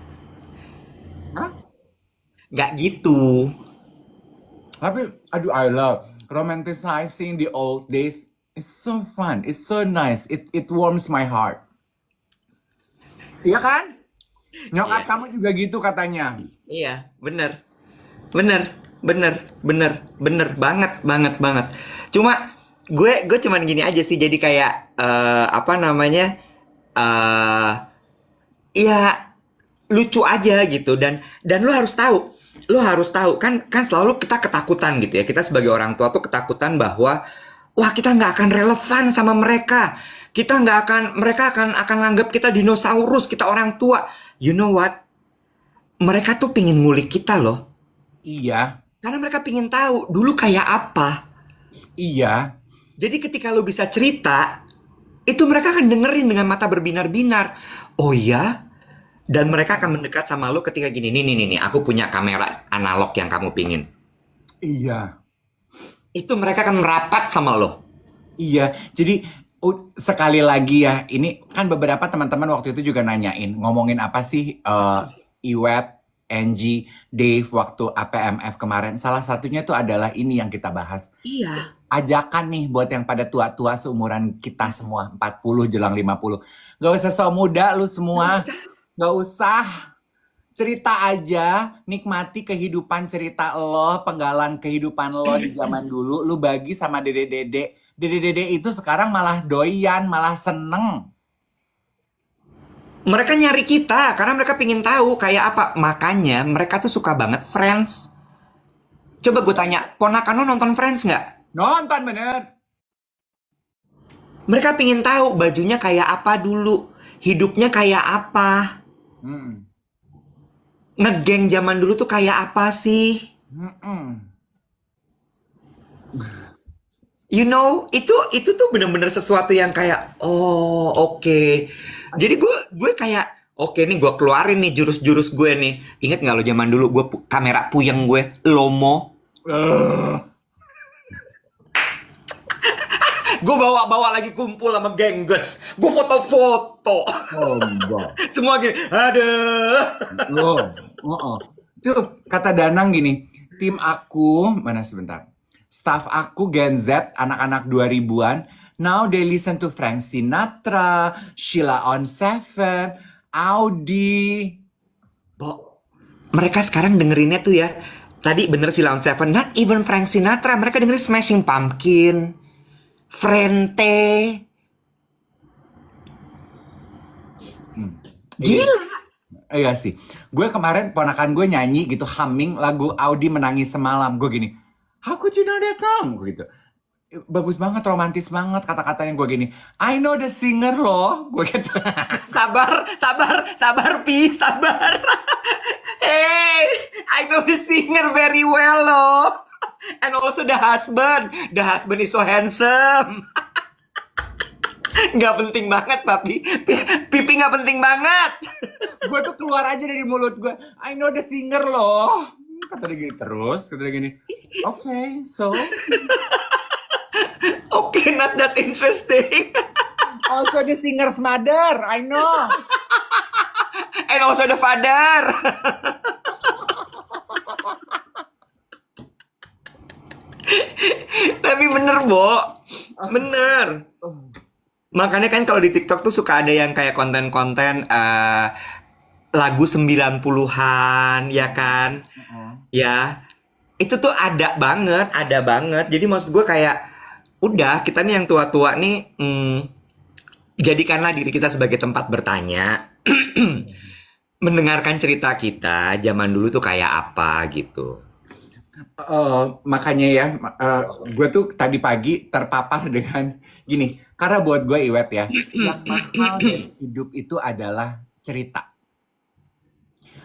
Hah? Nggak gitu. Tapi aduh I love romanticizing the old days. It's so fun, it's so nice, it warms my heart. Iya kan? Nyokap Iya. kamu juga gitu katanya. Iya, bener. Bener banget. Cuma gue cuman gini aja sih, jadi kayak apa namanya? Ya lucu aja gitu, dan lu harus tahu kan selalu kita ketakutan gitu ya, kita sebagai orang tua tuh ketakutan bahwa wah kita nggak akan relevan sama mereka, mereka akan nganggap kita dinosaurus, kita orang tua. You know what, mereka tuh pingin ngulik kita loh, Iya, karena mereka pingin tahu dulu kayak apa. iya. Jadi ketika lu bisa cerita, itu mereka akan dengerin dengan mata berbinar-binar. Oh ya? Dan mereka akan mendekat sama lu ketika gini, nih, aku punya kamera analog yang kamu pingin. Iya. Itu mereka akan merapat sama lo. Iya, jadi sekali lagi ya, ini kan beberapa teman-teman waktu itu juga nanyain, ngomongin apa sih Iwet, Angie, Dave waktu APMF kemarin. Salah satunya tuh adalah ini yang kita bahas. Iya. Ajakan nih buat yang pada tua-tua seumuran kita semua, 40 jelang 50. Gak usah sok muda lu semua. Gak usah. Cerita aja, nikmati kehidupan cerita lo, penggalan kehidupan lo di zaman dulu. Lu bagi sama dede-dede. Dede-dede itu sekarang malah doyan, malah seneng. Mereka nyari kita karena mereka pingin tahu kayak apa. Makanya mereka tuh suka banget Friends. Coba gue tanya, ponakan lo nonton Friends nggak? Nonton bener. Mereka pingin tahu bajunya kayak apa dulu, hidupnya kayak apa, ngegeng zaman dulu tuh kayak apa sih? You know, itu tuh bener-bener sesuatu yang kayak, oh oke. Jadi gue kayak, oke nih gue keluarin nih jurus-jurus gue nih. Ingat nggak lo zaman dulu gue kamera puyeng gue, Lomo. Gue bawa lagi kumpul sama gengges. Gue foto-foto. Oh, enggak. Semua gini, aduh. Itu kata Danang gini, tim aku, mana sebentar. Staff aku Gen Z, anak-anak 2000-an, now they listen to Frank Sinatra, Sheila on Seven, Audi. Bo, mereka sekarang dengerinnya tuh ya. Tadi bener sih Lawn Seven, not even Frank Sinatra. Mereka dengerin Smashing Pumpkin, Frente. Gila. Iya sih. Gue kemarin ponakan gue nyanyi gitu, humming lagu Audi Menangis Semalam. Gue gini, how could you know that song? Gue gitu. Bagus banget, romantis banget kata-katanya. Gue gini, I know the singer loh. Gue gitu. Sabar, Pi, sabar. Hey, I know the singer very well loh. And also the husband. The husband is so handsome. Nggak penting banget, Papi. Pipi nggak penting banget. Gue tuh keluar aja dari mulut gue, I know the singer loh. Kata dia gini terus, kata dia gini, okay, so Okay, not that interesting. also the singer's mother, I know. And also the father. Tapi bener, Bo. Bener. Makanya kan kalau di TikTok tuh suka ada yang kayak konten-konten lagu 90-an, ya kan? Ya. Itu tuh ada banget. Jadi maksud gue kayak udah, kita nih yang tua-tua nih jadikanlah diri kita sebagai tempat bertanya. Mendengarkan cerita kita zaman dulu tuh kayak apa gitu. Makanya ya, gue tuh tadi pagi terpapar dengan gini, karena buat gue Iwet ya, yang mahal dari hidup itu adalah cerita.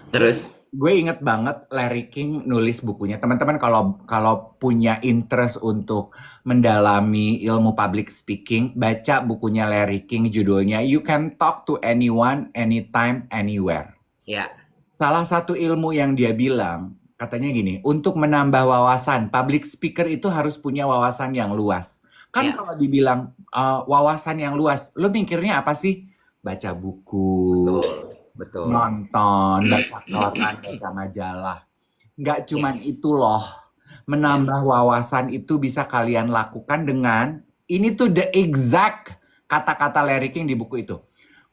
Terus Gue inget banget Larry King nulis bukunya. Teman-teman kalau punya interest untuk mendalami ilmu public speaking, baca bukunya Larry King, judulnya You Can Talk to Anyone, Anytime, Anywhere. ya, Salah satu ilmu yang dia bilang, katanya gini, untuk menambah wawasan, public speaker itu harus punya wawasan yang luas. Kan Ya. kalau dibilang wawasan yang luas, lo mikirnya apa sih? Baca buku, betul. nonton, baca koran, baca majalah. Nggak cuman itu loh. Menambah wawasan itu bisa kalian lakukan dengan, ini tuh the exact kata-kata Larry King di buku itu.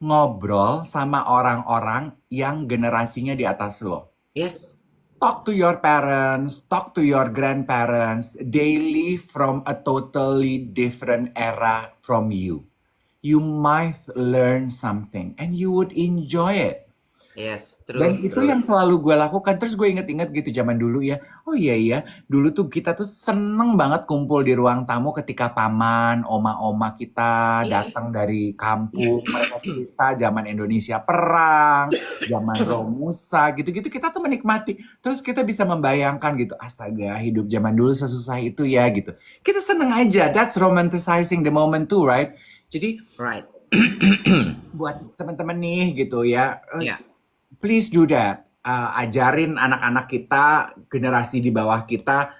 Ngobrol sama orang-orang yang generasinya di atas lo. Yes. Talk to your parents, talk to your grandparents. They live from a totally different era from you. You might learn something and you would enjoy it. Yes, Dan itu yang selalu gue lakukan. Terus gue inget-inget gitu zaman dulu ya. Oh iya, dulu tuh kita tuh seneng banget kumpul di ruang tamu ketika paman, oma-oma kita datang dari kampung. Mereka cerita zaman Indonesia perang, zaman Romusa, gitu-gitu. Kita tuh menikmati. Terus kita bisa membayangkan gitu, astaga hidup zaman dulu sesusah itu ya gitu. Kita seneng aja. That's romanticizing the moment too, right? Jadi right. buat teman-teman nih gitu ya. Ya. Please do that. Ajarin anak-anak kita, generasi di bawah kita,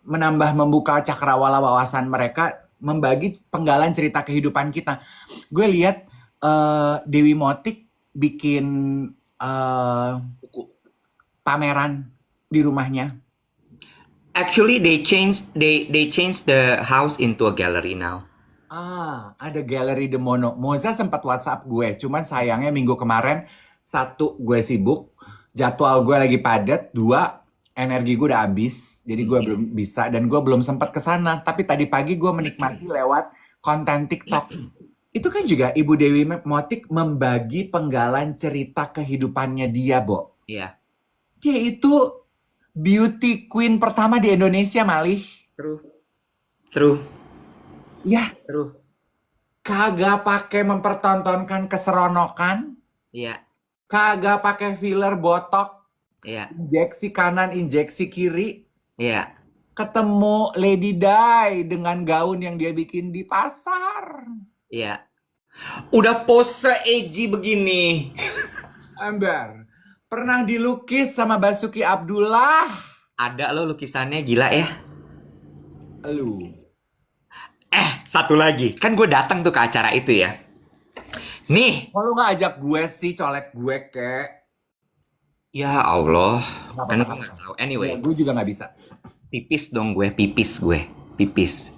menambah membuka cakrawala wawasan mereka, membagi penggalan cerita kehidupan kita. Gue lihat Dewi Motik bikin pameran di rumahnya. Actually, they changed the house into a gallery now. Ada galeri The Mono. Moza sempat WhatsApp gue, cuman sayangnya minggu kemarin, satu, gue sibuk, jadwal gue lagi padat, dua, energi gue udah habis, jadi gue belum bisa, dan gue belum sempat ke sana. Tapi tadi pagi gue menikmati lewat konten TikTok. Itu kan juga Ibu Dewi Motik membagi penggalan cerita kehidupannya dia, Bo. Iya. Dia itu beauty queen pertama di Indonesia, Malih. True. Ya, True. kagak pakai mempertontonkan keseronokan. Iya. Kagak pakai filler botok, Iya. injeksi kanan, injeksi kiri. Iya. ketemu Lady Di dengan gaun yang dia bikin di pasar. Iya. Udah pose edgy begini. Ember, pernah dilukis sama Basuki Abdullah. Ada lo lukisannya, gila ya. Lu. Satu lagi. Kan gue datang tuh ke acara itu ya. Nih. Kalau nggak ajak gue sih, colek gue kek. Ya Allah. Nggak Kan gue apa-apa. nggak tahu. Anyway. Ya, gue juga nggak bisa. Pipis dong gue. Pipis gue. Pipis.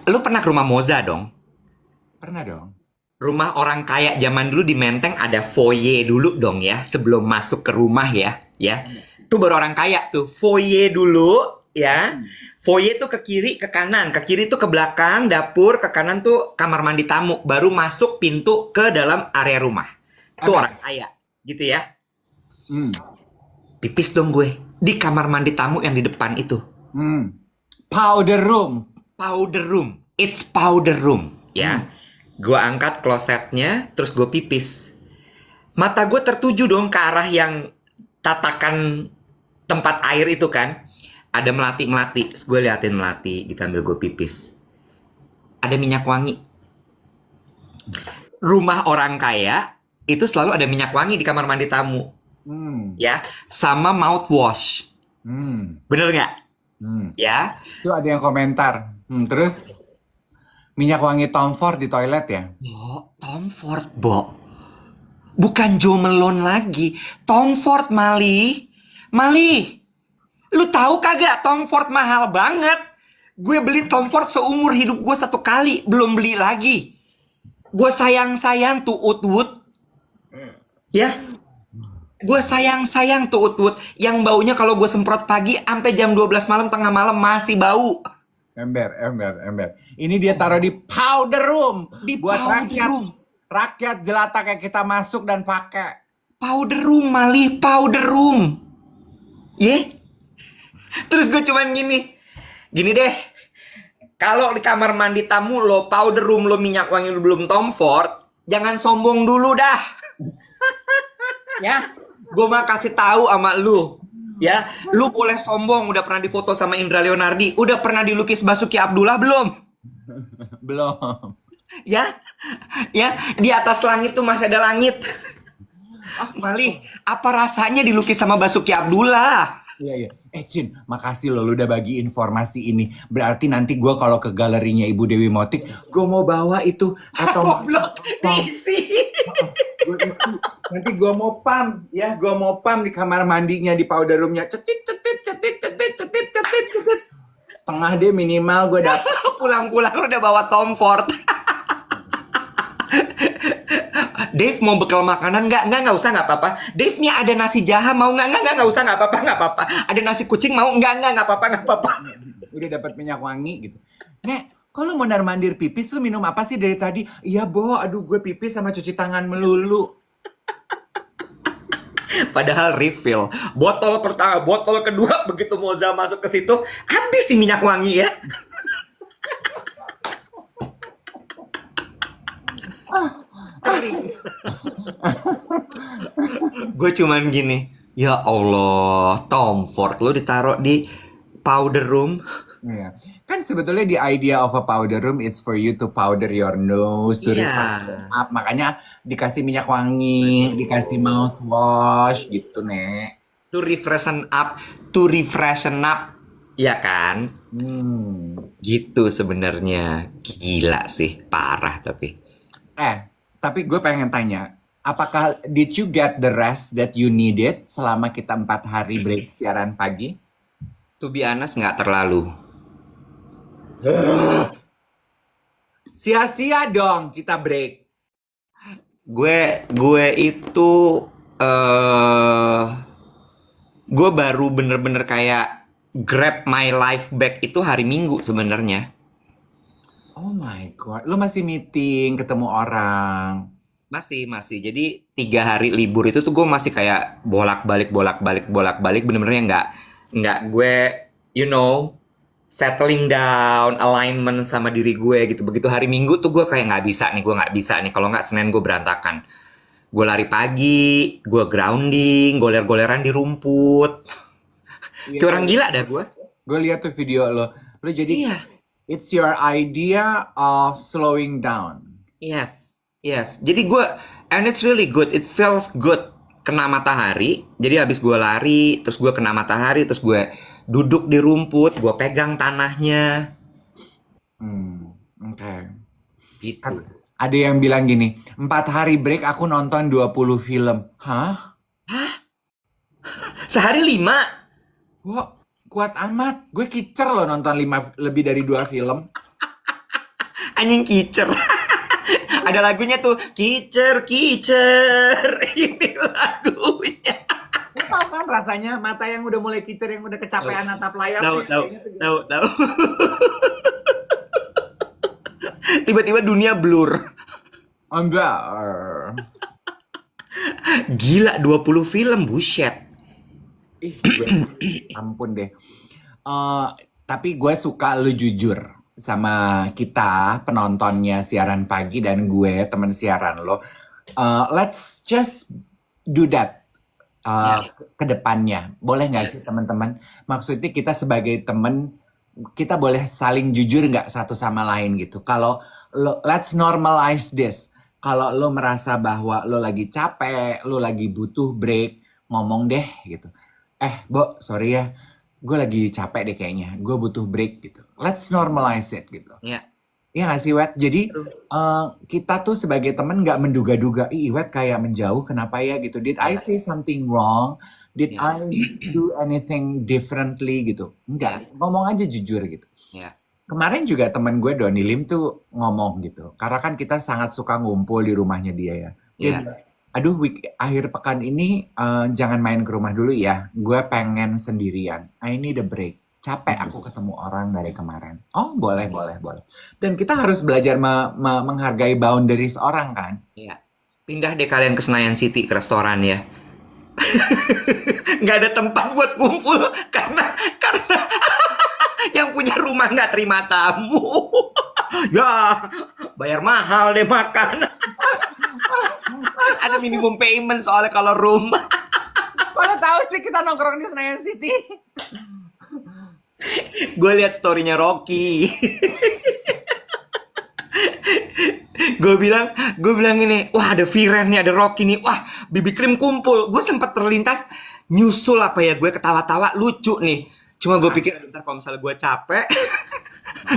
Lu pernah ke rumah Moza dong? Pernah dong. Rumah orang kaya zaman dulu di Menteng ada foyer dulu dong ya. Sebelum masuk ke rumah ya. Ya. Itu baru orang kaya tuh. Foyer dulu ya. Foyer tuh ke kiri, ke kanan. Ke kiri tuh ke belakang, dapur. Ke kanan tuh kamar mandi tamu. Baru masuk pintu ke dalam area rumah. Itu Oke. orang kaya. Gitu ya. Hmm. Pipis dong gue. Di kamar mandi tamu yang di depan itu. Powder room. Powder room. It's powder room. Ya. Gue angkat klosetnya, terus gue pipis. Mata gue tertuju dong ke arah yang tatakan tempat air itu kan. Ada melati-melati. Terus gue liatin melati, gitu ambil gue pipis. Ada minyak wangi. Rumah orang kaya, itu selalu ada minyak wangi di kamar mandi tamu. Ya, sama mouthwash. Bener nggak? Ya. Itu ada yang komentar. Terus minyak wangi Tom Ford di toilet ya? Oh, Tom Ford, Bo. Bukan Joe Malone lagi. Tom Ford, Mali. Mali, lu tahu kagak Tom Ford mahal banget? Gue beli Tom Ford seumur hidup gue 1 kali. Belum beli lagi. Gue sayang-sayang tuh Wood. Ya. Gue sayang-sayang tuh Wood. Yang baunya kalau gue semprot pagi sampai jam 12 malam, tengah malam masih bau. Ember. Ini dia taruh di powder room. Di buat powder room. rakyat jelata kayak kita masuk dan pakai. Powder room, Mali. Powder room. Terus gue cuman gini deh. Kalau di kamar mandi tamu lo, powder room lo, minyak wangi lo belum Tom Ford, jangan sombong dulu dah. Ya, gue mah kasih tahu sama lu. Ya, lu boleh sombong udah pernah difoto sama Indra Leonardi, udah pernah dilukis Basuki Abdullah belum? Belum. Ya, di atas langit tuh masih ada langit. Mali, apa rasanya dilukis sama Basuki Abdullah? Iya. Cin, makasih lo, lu udah bagi informasi ini. Berarti nanti gue kalau ke galerinya Ibu Dewi Motik, gue mau bawa itu atau Goblok, diisi. gue isi. Nanti gue mau pam di kamar mandinya, di powder roomnya. Cetit. Setengah deh minimal gue dapet. Pulang-pulang udah bawa Tom Ford. Dave mau bekal makanan nggak usah, nggak apa-apa. Dave nya ada nasi jaha mau nggak usah, nggak apa-apa. Ada nasi kucing mau nggak apa-apa. Udah dapat minyak wangi gitu. Nek, kalau mau mandir pipis lu minum apa sih dari tadi? Iya Bo, aduh gue pipis sama cuci tangan melulu. Padahal refill. Botol pertama, botol kedua begitu Moza masuk ke situ habis nih minyak wangi ya. Gue cuman gini, ya Allah, Tom Ford lo ditaruh di powder room. Iya. Kan sebetulnya the idea of a powder room is for you to powder your nose, to refresh up. Makanya dikasih minyak wangi, dikasih mouthwash gitu, Nek. To refreshen up, ya kan? Gitu sebenarnya. Gila sih, parah tapi. Tapi gue pengen tanya, apakah did you get the rest that you needed selama kita 4 hari break siaran pagi? To be honest, nggak terlalu. Sia-sia dong kita break. Gue itu gue baru bener-bener kayak grab my life back itu hari Minggu sebenarnya. Oh my God, lu masih meeting, ketemu orang? Masih. Jadi 3 hari libur itu tuh gue masih kayak bolak-balik, bener-bener nggak gue, settling down, alignment sama diri gue gitu. Begitu hari Minggu tuh gue kayak nggak bisa nih. Kalau nggak Senin gue berantakan. Gue lari pagi, gue grounding, goler-goleran di rumput. Kayak orang gila dah gue. Gue lihat tuh video lo. Lo jadi Iya, it's your idea of slowing down. yes, yes. Jadi gue, and it's really good. It feels good. Kena matahari. Jadi habis gue lari, terus gue kena matahari, terus gue duduk di rumput, gue pegang tanahnya, Oke. gitu. Ada yang bilang gini, 4 hari break aku nonton 20 film. Hah? Sehari 5. Wah, kuat amat. Gue kicer loh nonton lebih dari 2 film. Anjing kicer. Ada lagunya tuh, kicer, kicer. Ini lagunya. Lo tau kan rasanya mata yang udah mulai kicer, yang udah kecapean natap layar. Tahu, tahu, kayaknya tuh gitu. tahu, tahu. Tiba-tiba dunia blur. Enggak. Gila, 20 film, buset. Ampun deh. Tapi gue suka lu jujur sama kita penontonnya siaran pagi dan gue temen siaran lo. Let's just do that ke depannya. Boleh nggak sih teman-teman? Maksudnya kita sebagai temen kita boleh saling jujur nggak satu sama lain gitu. Kalau let's normalize this. Kalau lo merasa bahwa lo lagi capek, lo lagi butuh break, ngomong deh gitu. Bo, sorry ya, gue lagi capek deh kayaknya, gue butuh break gitu. Let's normalize it gitu. Ya. Iya nggak sih, Wet? Jadi kita tuh sebagai temen nggak menduga-duga, ih Wet kayak menjauh, kenapa ya gitu. Did I say something wrong? Did Ya. I do anything differently gitu? Enggak, ngomong aja jujur gitu. Ya. Kemarin juga temen gue Doni Lim tuh ngomong gitu, karena kan kita sangat suka ngumpul di rumahnya dia ya. Dia Ya. bilang, aduh akhir pekan ini jangan main ke rumah dulu ya, gue pengen sendirian. I need a break. Capek aku ketemu orang dari kemarin. Oh boleh, boleh, boleh. Dan kita harus belajar menghargai boundaries orang kan. Ya. Pindah deh kalian ke Senayan City, ke restoran ya. Nggak ada tempat buat kumpul karena yang punya rumah nggak terima tamu. Ya, bayar mahal deh makan. Ada minimum payment soalnya kalau rumah. Kalau tahu sih kita nongkrong di Senayan City. Gue lihat storynya Rocky. gue bilang ini, wah ada Viren nih, ada Rocky nih, wah BB Cream kumpul. Gue sempat terlintas nyusul apa ya, gue ketawa-tawa lucu nih. Cuma gue pikir bentar kalau misalnya gue capek,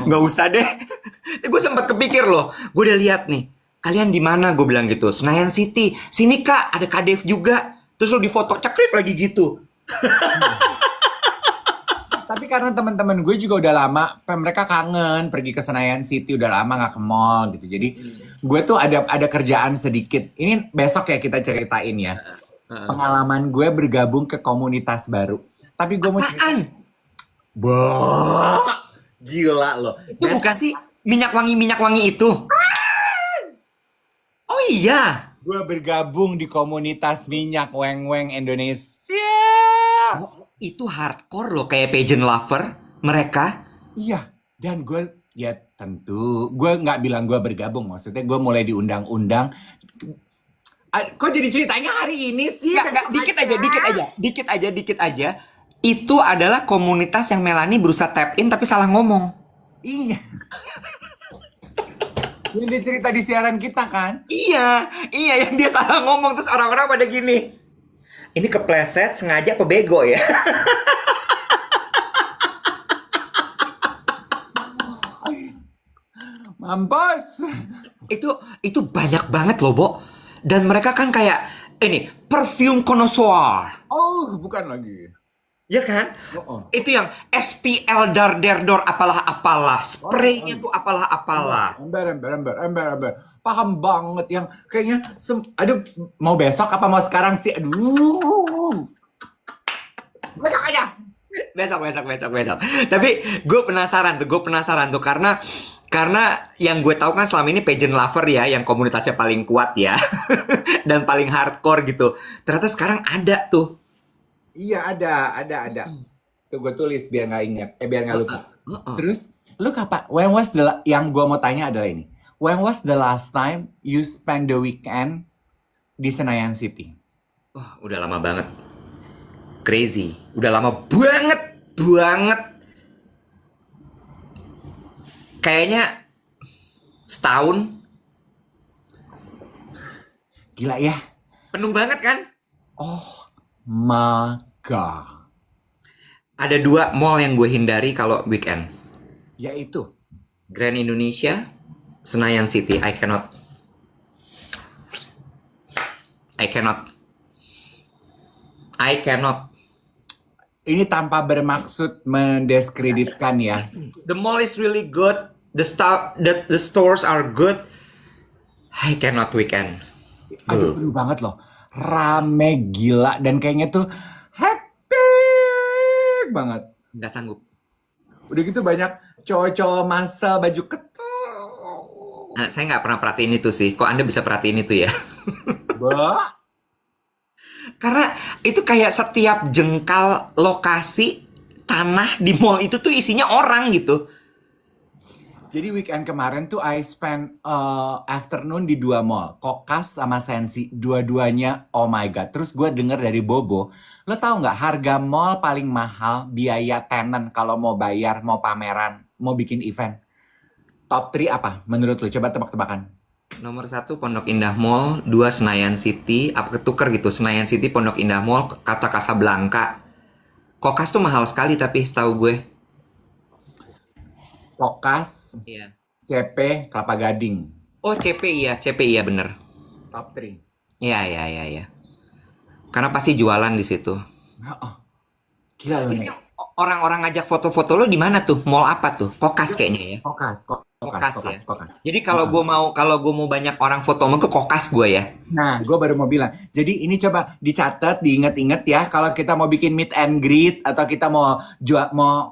nggak usah deh. Gue sempat kepikir loh, gue udah lihat nih. Kalian di mana? Gue bilang gitu. Senayan City. Sini kak, ada Kak Dev juga. Terus lo di foto cekrik lagi gitu. Tapi karena teman-teman gue juga udah lama, mereka kangen pergi ke Senayan City, udah lama nggak ke mall gitu. Jadi gue tuh ada kerjaan sedikit. Ini besok ya kita ceritain ya. Pengalaman gue bergabung ke komunitas baru. Tapi gue mau cerita. Apaan? Wah, gila loh. Itu bukan sih minyak wangi itu? Oh iya. Gue bergabung di komunitas minyak weng-weng Indonesia. Oh, itu hardcore loh, kayak pageant lover mereka. Iya, dan gue ya tentu gue nggak bilang gue bergabung, maksudnya gue mulai diundang-undang. Kok jadi ceritanya hari ini sih? Nggak, dikit aja. Itu adalah komunitas yang Melanie berusaha tap in tapi salah ngomong. Iya. Ini cerita di siaran kita kan? Iya yang dia salah ngomong terus orang-orang pada gini. Ini kepleset sengaja apa bego ya? Mampus. Itu banyak banget loh, Bo. Dan mereka kan kayak ini perfume connoisseur. Oh, bukan lagi. Ya kan? Oh. Itu yang SPL Darderdor apalah-apalah. Spraynya tuh apalah-apalah. Ember. Paham banget yang kayaknya, aduh, mau besok apa mau sekarang sih? Aduh. Besok aja. Besok. Tapi gue penasaran tuh karena yang gue tahu kan selama ini pageant lover ya, yang komunitasnya paling kuat ya. Dan paling hardcore gitu. Ternyata sekarang ada tuh. Iya ada. Tuh gue tulis biar nggak ingat, biar nggak lupa. Terus lu kapan? Yang gue mau tanya adalah ini. When was the last time you spend the weekend di Senayan City? Wah, udah lama banget. Crazy. Udah lama banget. kayaknya setahun. Gila ya. Penuh banget kan? Oh my god. Ada 2 mall yang gue hindari kalau weekend. Yaitu Grand Indonesia, Senayan City. I cannot. ini tanpa bermaksud mendiskreditkan ya. The mall is really good. The stores are good. I cannot weekend. Aduh, penuh banget loh. Rame gila dan kayaknya tuh hektik banget. Nggak sanggup. Udah gitu banyak cowok-cowok masa baju ketat. Nah, saya nggak pernah perhatiin itu sih. Kok Anda bisa perhatiin itu ya? Bah. Karena itu kayak setiap jengkal lokasi tanah di mall itu tuh isinya orang gitu. Jadi weekend kemarin tuh I spend afternoon di 2 mall, Kokas sama Sensi, dua-duanya oh my god. Terus gue denger dari Bobo, lo tau nggak harga mall paling mahal biaya tenant kalau mau bayar, mau pameran, mau bikin event? Top 3 apa menurut lo? Coba tebak-tebakan. Nomor 1 Pondok Indah Mall, 2 Senayan City, apa ketuker gitu, Senayan City, Pondok Indah Mall, kata Casablanca. Kokas tuh mahal sekali tapi setahu gue. Kokas, Iya. CP, Kelapa Gading. Oh CP iya bener. Top 3. Iya. Karena pasti jualan di situ. Oh, gila lo nih. Orang-orang ngajak foto-foto lo di mana tuh? Mall apa tuh? Kokas kayaknya ya. Kokas ya. Jadi kalau gue mau banyak orang foto sama gue Kokas gue ya. Nah, gue baru mau bilang. Jadi ini coba dicatat, diinget-inget ya. Kalau kita mau bikin meet and greet atau kita mau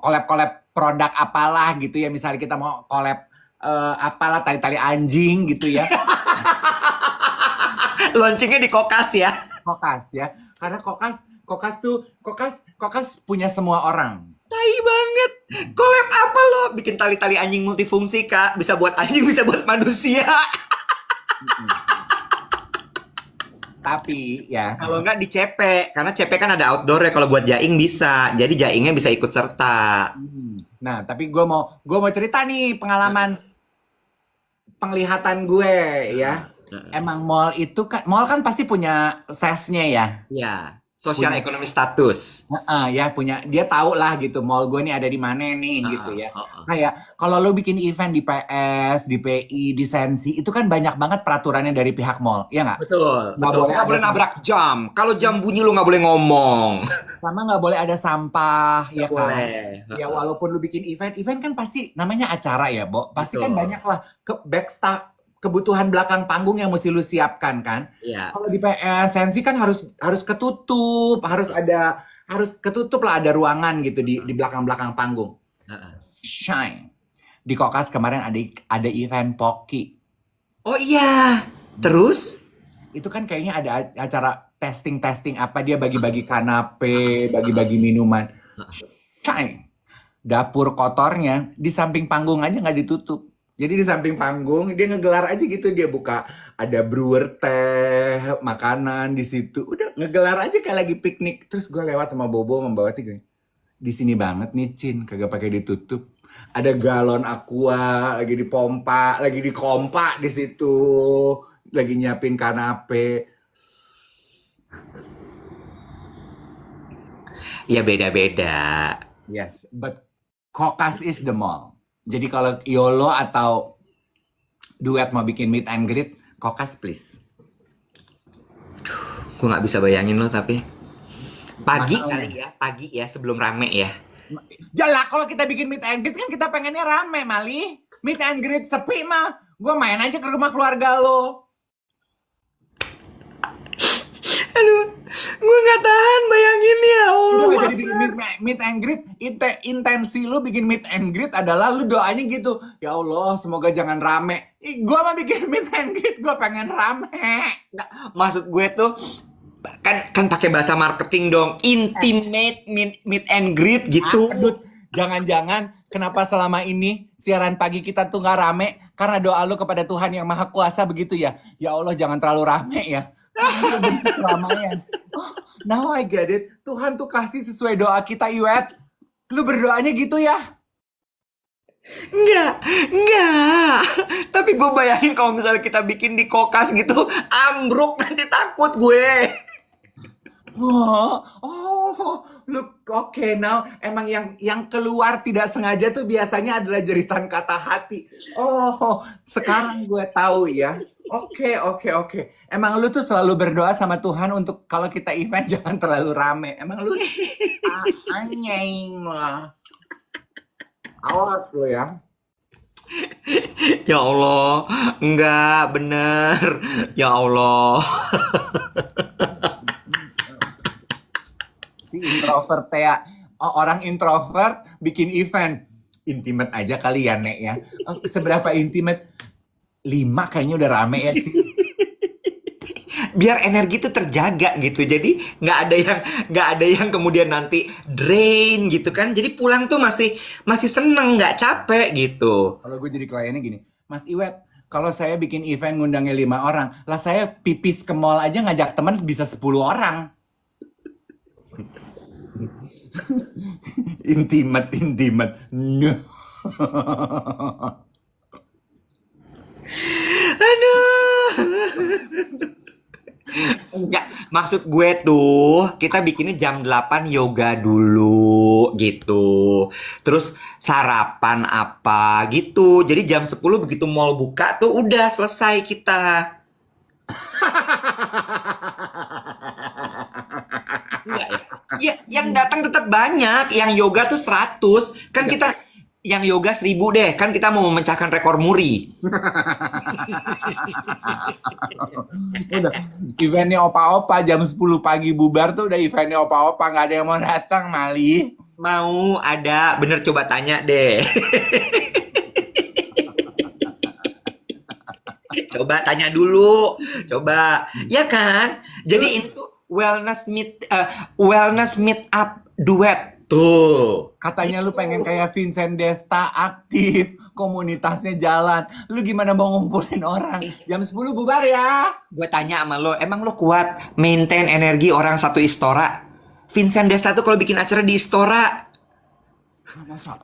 collab-collab produk apalah gitu ya. Misalnya kita mau collab apalah tali-tali anjing gitu ya. Launchingnya di Kokas ya. Kokas ya. Karena Kokas punya semua orang. Tai banget. Collab apa lo? Bikin tali-tali anjing multifungsi kak. Bisa buat anjing, bisa buat manusia. Tapi ya. Kalau nggak di CP, karena CP kan ada outdoor ya. Kalau buat jaing bisa. Jadi jaingnya bisa ikut serta. Nah, tapi gue mau cerita nih pengalaman penglihatan gue ya. Emang mall kan pasti punya sesnya ya. Iya. Sosial ekonomi status. Ya punya, dia tahu lah gitu mall gue nih ada di mana nih gitu ya. Kayak kalau lo bikin event di PS, di PI, di Sensi itu kan banyak banget peraturannya dari pihak mall, ya nggak? Betul. Nggak boleh nabrak jam. Kalau jam bunyi lo nggak boleh ngomong. Sama nggak boleh ada sampah, ya kan? Boleh. Ya walaupun lo bikin event kan pasti namanya acara ya, Bo. Pasti kan Betul. banyak lah backstage kebutuhan belakang panggung yang mesti lu siapkan kan. Iya. Kalau di PS Sensi kan harus ketutup, harus ketutup lah, ada ruangan gitu di belakang panggung. Shine. Di Kokas kemarin ada event Poki. Oh iya. Terus? Itu kan kayaknya ada acara testing apa, dia bagi-bagi kanape, bagi-bagi minuman. Shine. Dapur kotornya di samping panggung aja nggak ditutup. Jadi di samping panggung dia ngegelar aja gitu, dia buka ada brewer teh, makanan di situ. Udah ngegelar aja kayak lagi piknik. Terus gue lewat sama Bobo membawa tiga. Di sini banget nih Cin, kagak pakai ditutup. Ada galon aqua lagi dipompa, lagi dikompa di situ, lagi nyiapin kanape. Ya beda-beda. Yes, but Kokas is the mall. Jadi kalau YOLO atau duet mau bikin meet and greet, Kokas please. Gue nggak bisa bayangin lo tapi pagi Masalahnya. kali ya, pagi ya sebelum rame ya. Yalah kalau kita bikin meet and greet kan kita pengennya rame, Mali. Meet and greet sepi mah, gue main aja ke rumah keluarga lo. Aduh, gue nggak tahan bayangin ya Allah. Lu jadi bikin meet and greet, intensi lu bikin meet and greet adalah lu doanya gitu. Ya Allah, semoga jangan rame. Gue mah bikin meet and greet, gue pengen rame. Nggak, maksud gue tuh kan pakai bahasa marketing dong, intimate meet and greet gitu. Aduh, jangan-jangan kenapa selama ini siaran pagi kita tuh nggak rame karena doa lu kepada Tuhan yang Maha Kuasa begitu ya. Ya Allah, jangan terlalu rame ya. Keramaian. Oh, now I get it. Tuhan tuh kasih sesuai doa kita, Iwet. Lu berdoanya gitu ya? Enggak. Tapi gue bayangin kalau misalnya kita bikin di kokas gitu, ambruk nanti takut gue. Look, okay, now emang yang keluar tidak sengaja tuh biasanya adalah jeritan kata hati. Sekarang gue tahu ya. Oke. Emang lu tuh selalu berdoa sama Tuhan untuk kalau kita event jangan terlalu rame. Emang lu anjing lah. Awas lu ya. Ya Allah, enggak bener. Ya Allah. Si introvert ya. Orang introvert bikin event. Intimate aja kali ya, Nek ya. Seberapa intimate? 5 kayaknya udah rame ya sih. Biar energi itu terjaga gitu. Jadi nggak ada yang kemudian nanti drain gitu kan. Jadi pulang tuh masih seneng, nggak capek gitu. Kalau gue jadi kliennya gini, Mas Iwet, kalau saya bikin event ngundangnya 5 orang, lah saya pipis ke mall aja ngajak teman bisa 10 orang. Intimate. No. Aduh. Enggak, maksud gue tuh kita bikinnya jam 8 yoga dulu gitu. Terus sarapan apa gitu. Jadi jam 10 begitu mall buka tuh udah selesai kita. Enggak ya? Ya, yang datang tetap banyak. Yang yoga tuh 100. Kan kita yang yoga 1000 deh. Kan kita mau memecahkan rekor muri. Udah, eventnya opa-opa jam 10 pagi bubar tuh udah eventnya opa-opa, nggak ada yang mau datang, Mali. Mau ada, bener coba tanya deh. Coba tanya dulu, coba. Ya kan? Jadi ini tuh wellness meet up duet. Tuh. Katanya lu pengen kayak Vincent Desta, aktif, komunitasnya jalan. Lu gimana mau ngumpulin orang? Jam 10 bubar ya. Gue tanya sama lo, emang lo kuat maintain energi orang satu istora? Vincent Desta tuh kalau bikin acara di istora, Masa?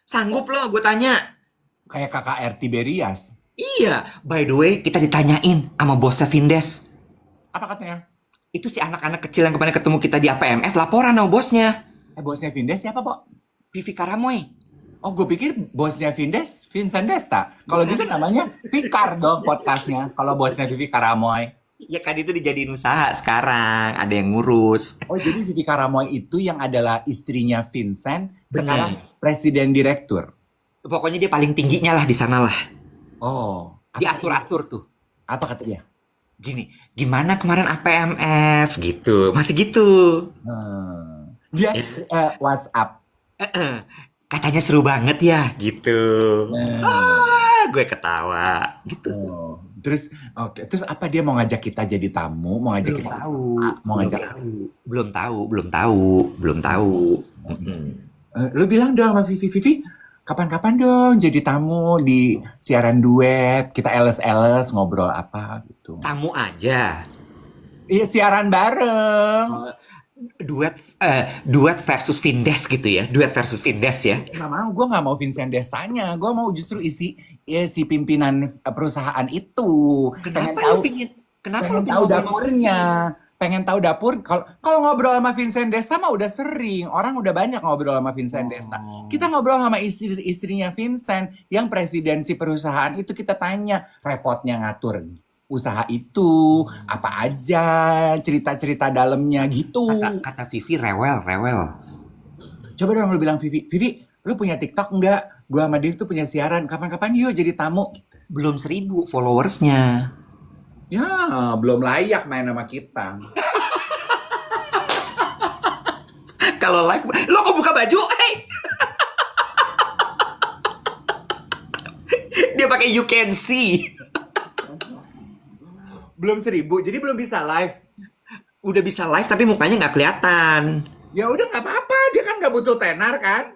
sanggup lo? Gue tanya. Kayak KKR Tiberias. Iya, by the way, kita ditanyain sama bosnya Vindes. Apa katanya? Itu si anak-anak kecil yang kemarin ketemu kita di APMF laporan sama bosnya. Bosnya Vindes siapa, Pok? Vivi Karamoy. Oh, gue pikir bosnya Vindes, Vincent Desta. Kalau gitu namanya Vikar dong podcastnya. Kalau bosnya Vivi Karamoy. Ya kan itu dijadiin usaha sekarang, ada yang ngurus. Oh, jadi Vivi Karamoy itu yang adalah istrinya Vincent, Benar. sekarang presiden direktur. Pokoknya dia paling tingginya lah di sana lah. Oh, Diatur-atur tuh. apa kata dia? Gini, gimana kemarin APMF gitu, masih gitu. Dia WhatsApp. Katanya seru banget ya, gitu. Gue ketawa, gitu. Terus, oke. Terus apa dia mau ngajak kita jadi tamu? Mau ngajak Belum kita tahu, mau ngajak? belum tahu. Lu bilang dong sama Vivi, kapan-kapan dong jadi tamu di siaran duet. Kita eles-eles ngobrol apa gitu. Tamu aja. Iya, siaran bareng. Duet versus Vindes gitu ya, duet versus Vindes ya. Nggak mau, gue nggak mau Vincent Destanya. Gue mau justru si pimpinan perusahaan itu. Pengen tahu dapurnya. Pengen tahu dapur. Kalau ngobrol sama Vincent Desta mah udah sering. Orang udah banyak ngobrol sama Vincent Desta. Kita ngobrol sama istrinya Vincent yang presidensi perusahaan itu, kita tanya repotnya ngatur usaha itu apa aja, cerita-cerita dalamnya gitu. Kata Vivi rewel. Coba dong lu bilang Vivi, lu punya TikTok nggak? Gua sama Dev tuh punya siaran. Kapan-kapan yuk jadi tamu. Belum 1000 followersnya. Ya, belum layak main sama kita. Kalau live, lo kok buka baju? Hey! Dia pakai you can see. Belum 1000, jadi belum bisa live. Udah bisa live tapi mukanya nggak kelihatan. Ya udah nggak apa-apa, dia kan nggak butuh tenar kan?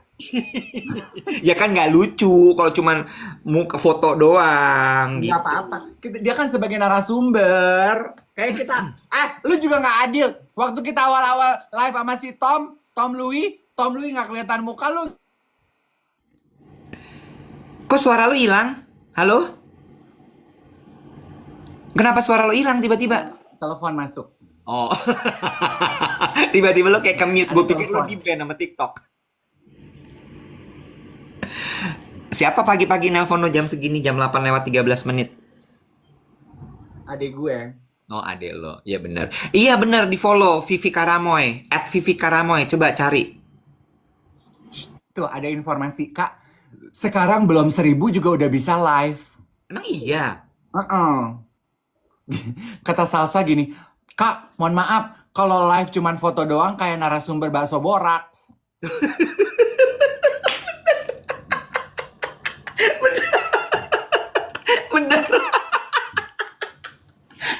Ya kan nggak lucu kalau cuman muka foto doang. Nggak apa-apa. Dia kan sebagai narasumber. Kayak kita, lu juga nggak adil. Waktu kita awal-awal live sama si Tom Louis nggak kelihatan muka lu. Kok suara lu hilang? Halo? Kenapa suara lu hilang tiba-tiba? Telepon masuk. Oh. Tiba-tiba lo kayak ke-mute. Gue Ada pikir lo telepon. di-ban sama TikTok. Siapa pagi-pagi nelpon lo jam segini, jam 8:13? Adik gue. Oh, adek lo. Iya bener. Iya bener, di-follow Vivi Karamoy. @Vivi Karamoy. Coba cari. Tuh ada informasi, Kak. Sekarang belum 1.000 juga udah bisa live. Emang iya? Heeh. Kata Salsa gini, Kak, mohon maaf, kalau live cuman foto doang kayak narasumber bakso boraks. Bener.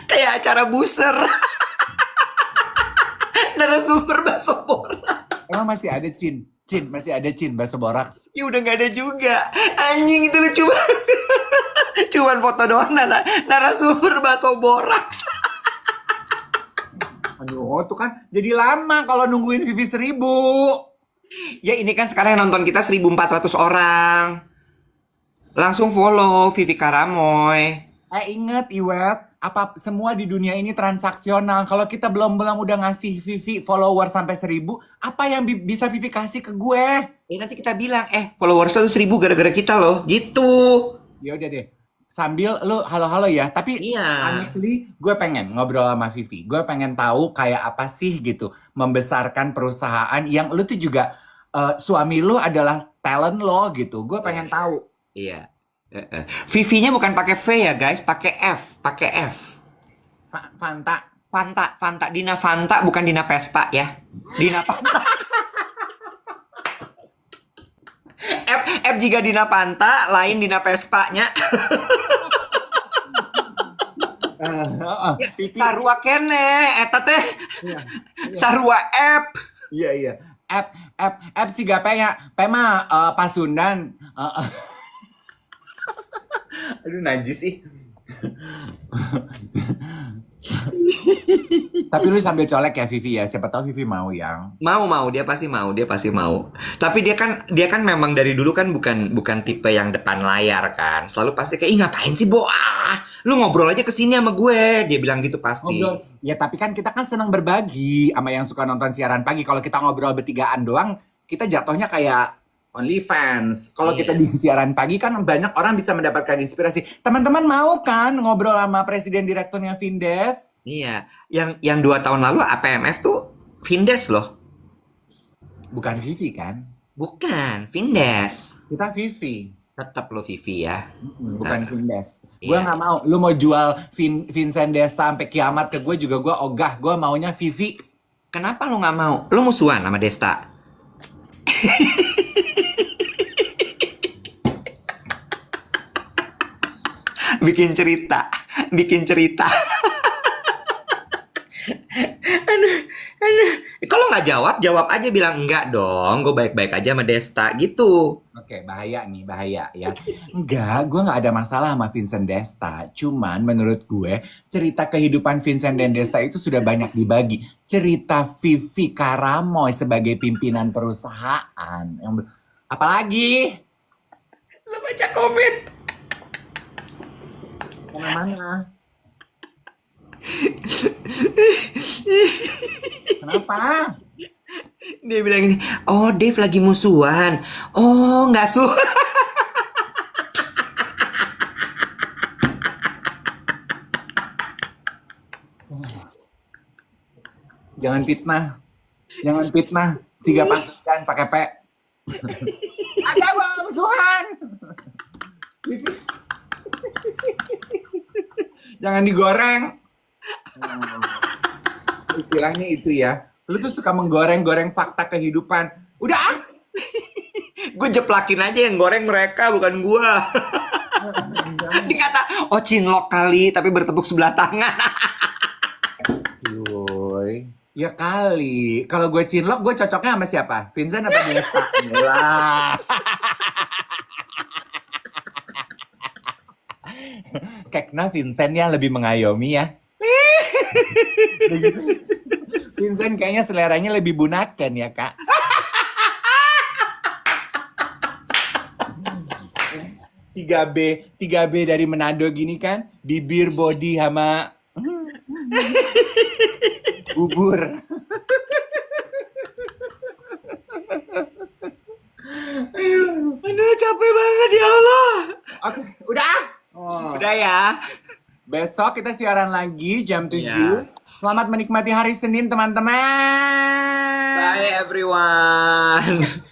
Kayak acara buser. Narasumber bakso borak. Emang masih ada Cin? Cin, masih ada Cin bakso boraks. Ya udah nggak ada juga. Anjing itu lucu banget. Cuman foto doang narasumber bakso borak. Aduh, tuh kan jadi lama kalau nungguin Vivi 1.000. Ya ini kan sekarang yang nonton kita 1.400 orang. Langsung follow Vivi Karamoy. Inget Iwet, apa semua di dunia ini transaksional. Kalau kita belum udah ngasih Vivi follower sampai 1.000, apa yang bisa Vivi kasih ke gue? Nanti kita bilang, followers tuh 1.000 gara-gara kita loh. Gitu. Ya udah deh. Sambil lu halo-halo ya. Tapi Iya. honestly, gue pengen ngobrol sama Vivi. Gue pengen tahu kayak apa sih gitu membesarkan perusahaan yang lu tuh juga suami lu adalah talent lo gitu. Gue pengen tahu. Iya. Vivi-nya bukan pakai V ya guys, pakai F, Fanta. Fanta, Dina Fanta bukan Dina Vespa ya. Dina Fanta. F jika Dina Fanta, lain Dina Vespa-nya. Sarua kene, eta teh. Iya. Sarua F. Iya. App sih gak mah Pasundan. Aduh najis sih. Tapi lu sambil colek ya Vivi ya. Siapa tahu Vivi mau yang. Mau, dia pasti mau. Tapi dia kan memang dari dulu kan bukan tipe yang depan layar kan. Selalu pasti kayak, ih ngapain sih Bo? Lu ngobrol aja kesini sama gue. Dia bilang gitu pasti. Ngobrol. Ya tapi kan kita kan senang berbagi sama yang suka nonton siaran pagi. Kalau kita ngobrol bertigaan doang, kita jatuhnya kayak OnlyFans. Kalau kita di siaran pagi kan banyak orang bisa mendapatkan inspirasi. Teman-teman mau kan ngobrol sama presiden direkturnya Vindes? Iya, yang 2 tahun lalu APMF tuh Vindes loh. Bukan Vivi kan? Bukan, Vindes. Kita Vivi. Tetap lo Vivi ya. Bukan Vindes. Iya. Gue nggak mau. Lu mau jual Vincent Desta sampai kiamat ke gue juga gue ogah. Gue maunya Vivi. Kenapa lo nggak mau? Lo musuhan sama Desta? Bikin cerita. Aduh. Kalau nggak jawab aja bilang enggak dong. Gue baik-baik aja sama Desta gitu. Oke, bahaya ya. Enggak, gue nggak ada masalah sama Vincent Desta. Cuman menurut gue, cerita kehidupan Vincent dan Desta itu sudah banyak dibagi. Cerita Vivi Karamoy sebagai pimpinan perusahaan. Apalagi? Lo baca komen. Kemana-mana? Kenapa? Dia bilang ini, oh Dave lagi musuhan. Oh nggak Jangan fitnah. Siga pasukan pakai P. Ada bang musuhan. Jangan digoreng. Istilahnya itu ya. Lu tuh suka menggoreng-goreng fakta kehidupan. Udah ah. Gue jeplakin aja yang goreng mereka, bukan gua. Dikata, oh cinlok kali, tapi bertepuk sebelah tangan. Yoi. Ya kali. Kalau gue cinlok, gue cocoknya sama siapa? Vincent apa Desta? Lah. Kekna Vincent yang lebih mengayomi ya. Vincent kayaknya seleranya lebih bunaken ya kak. 3B dari Manado gini kan, bibir, body, sama bubur. Aduh, capek banget ya Allah. Oke, udah. Oh. Udah ya. Besok kita siaran lagi jam 7. Iya. Selamat menikmati hari Senin, teman-teman. Bye everyone.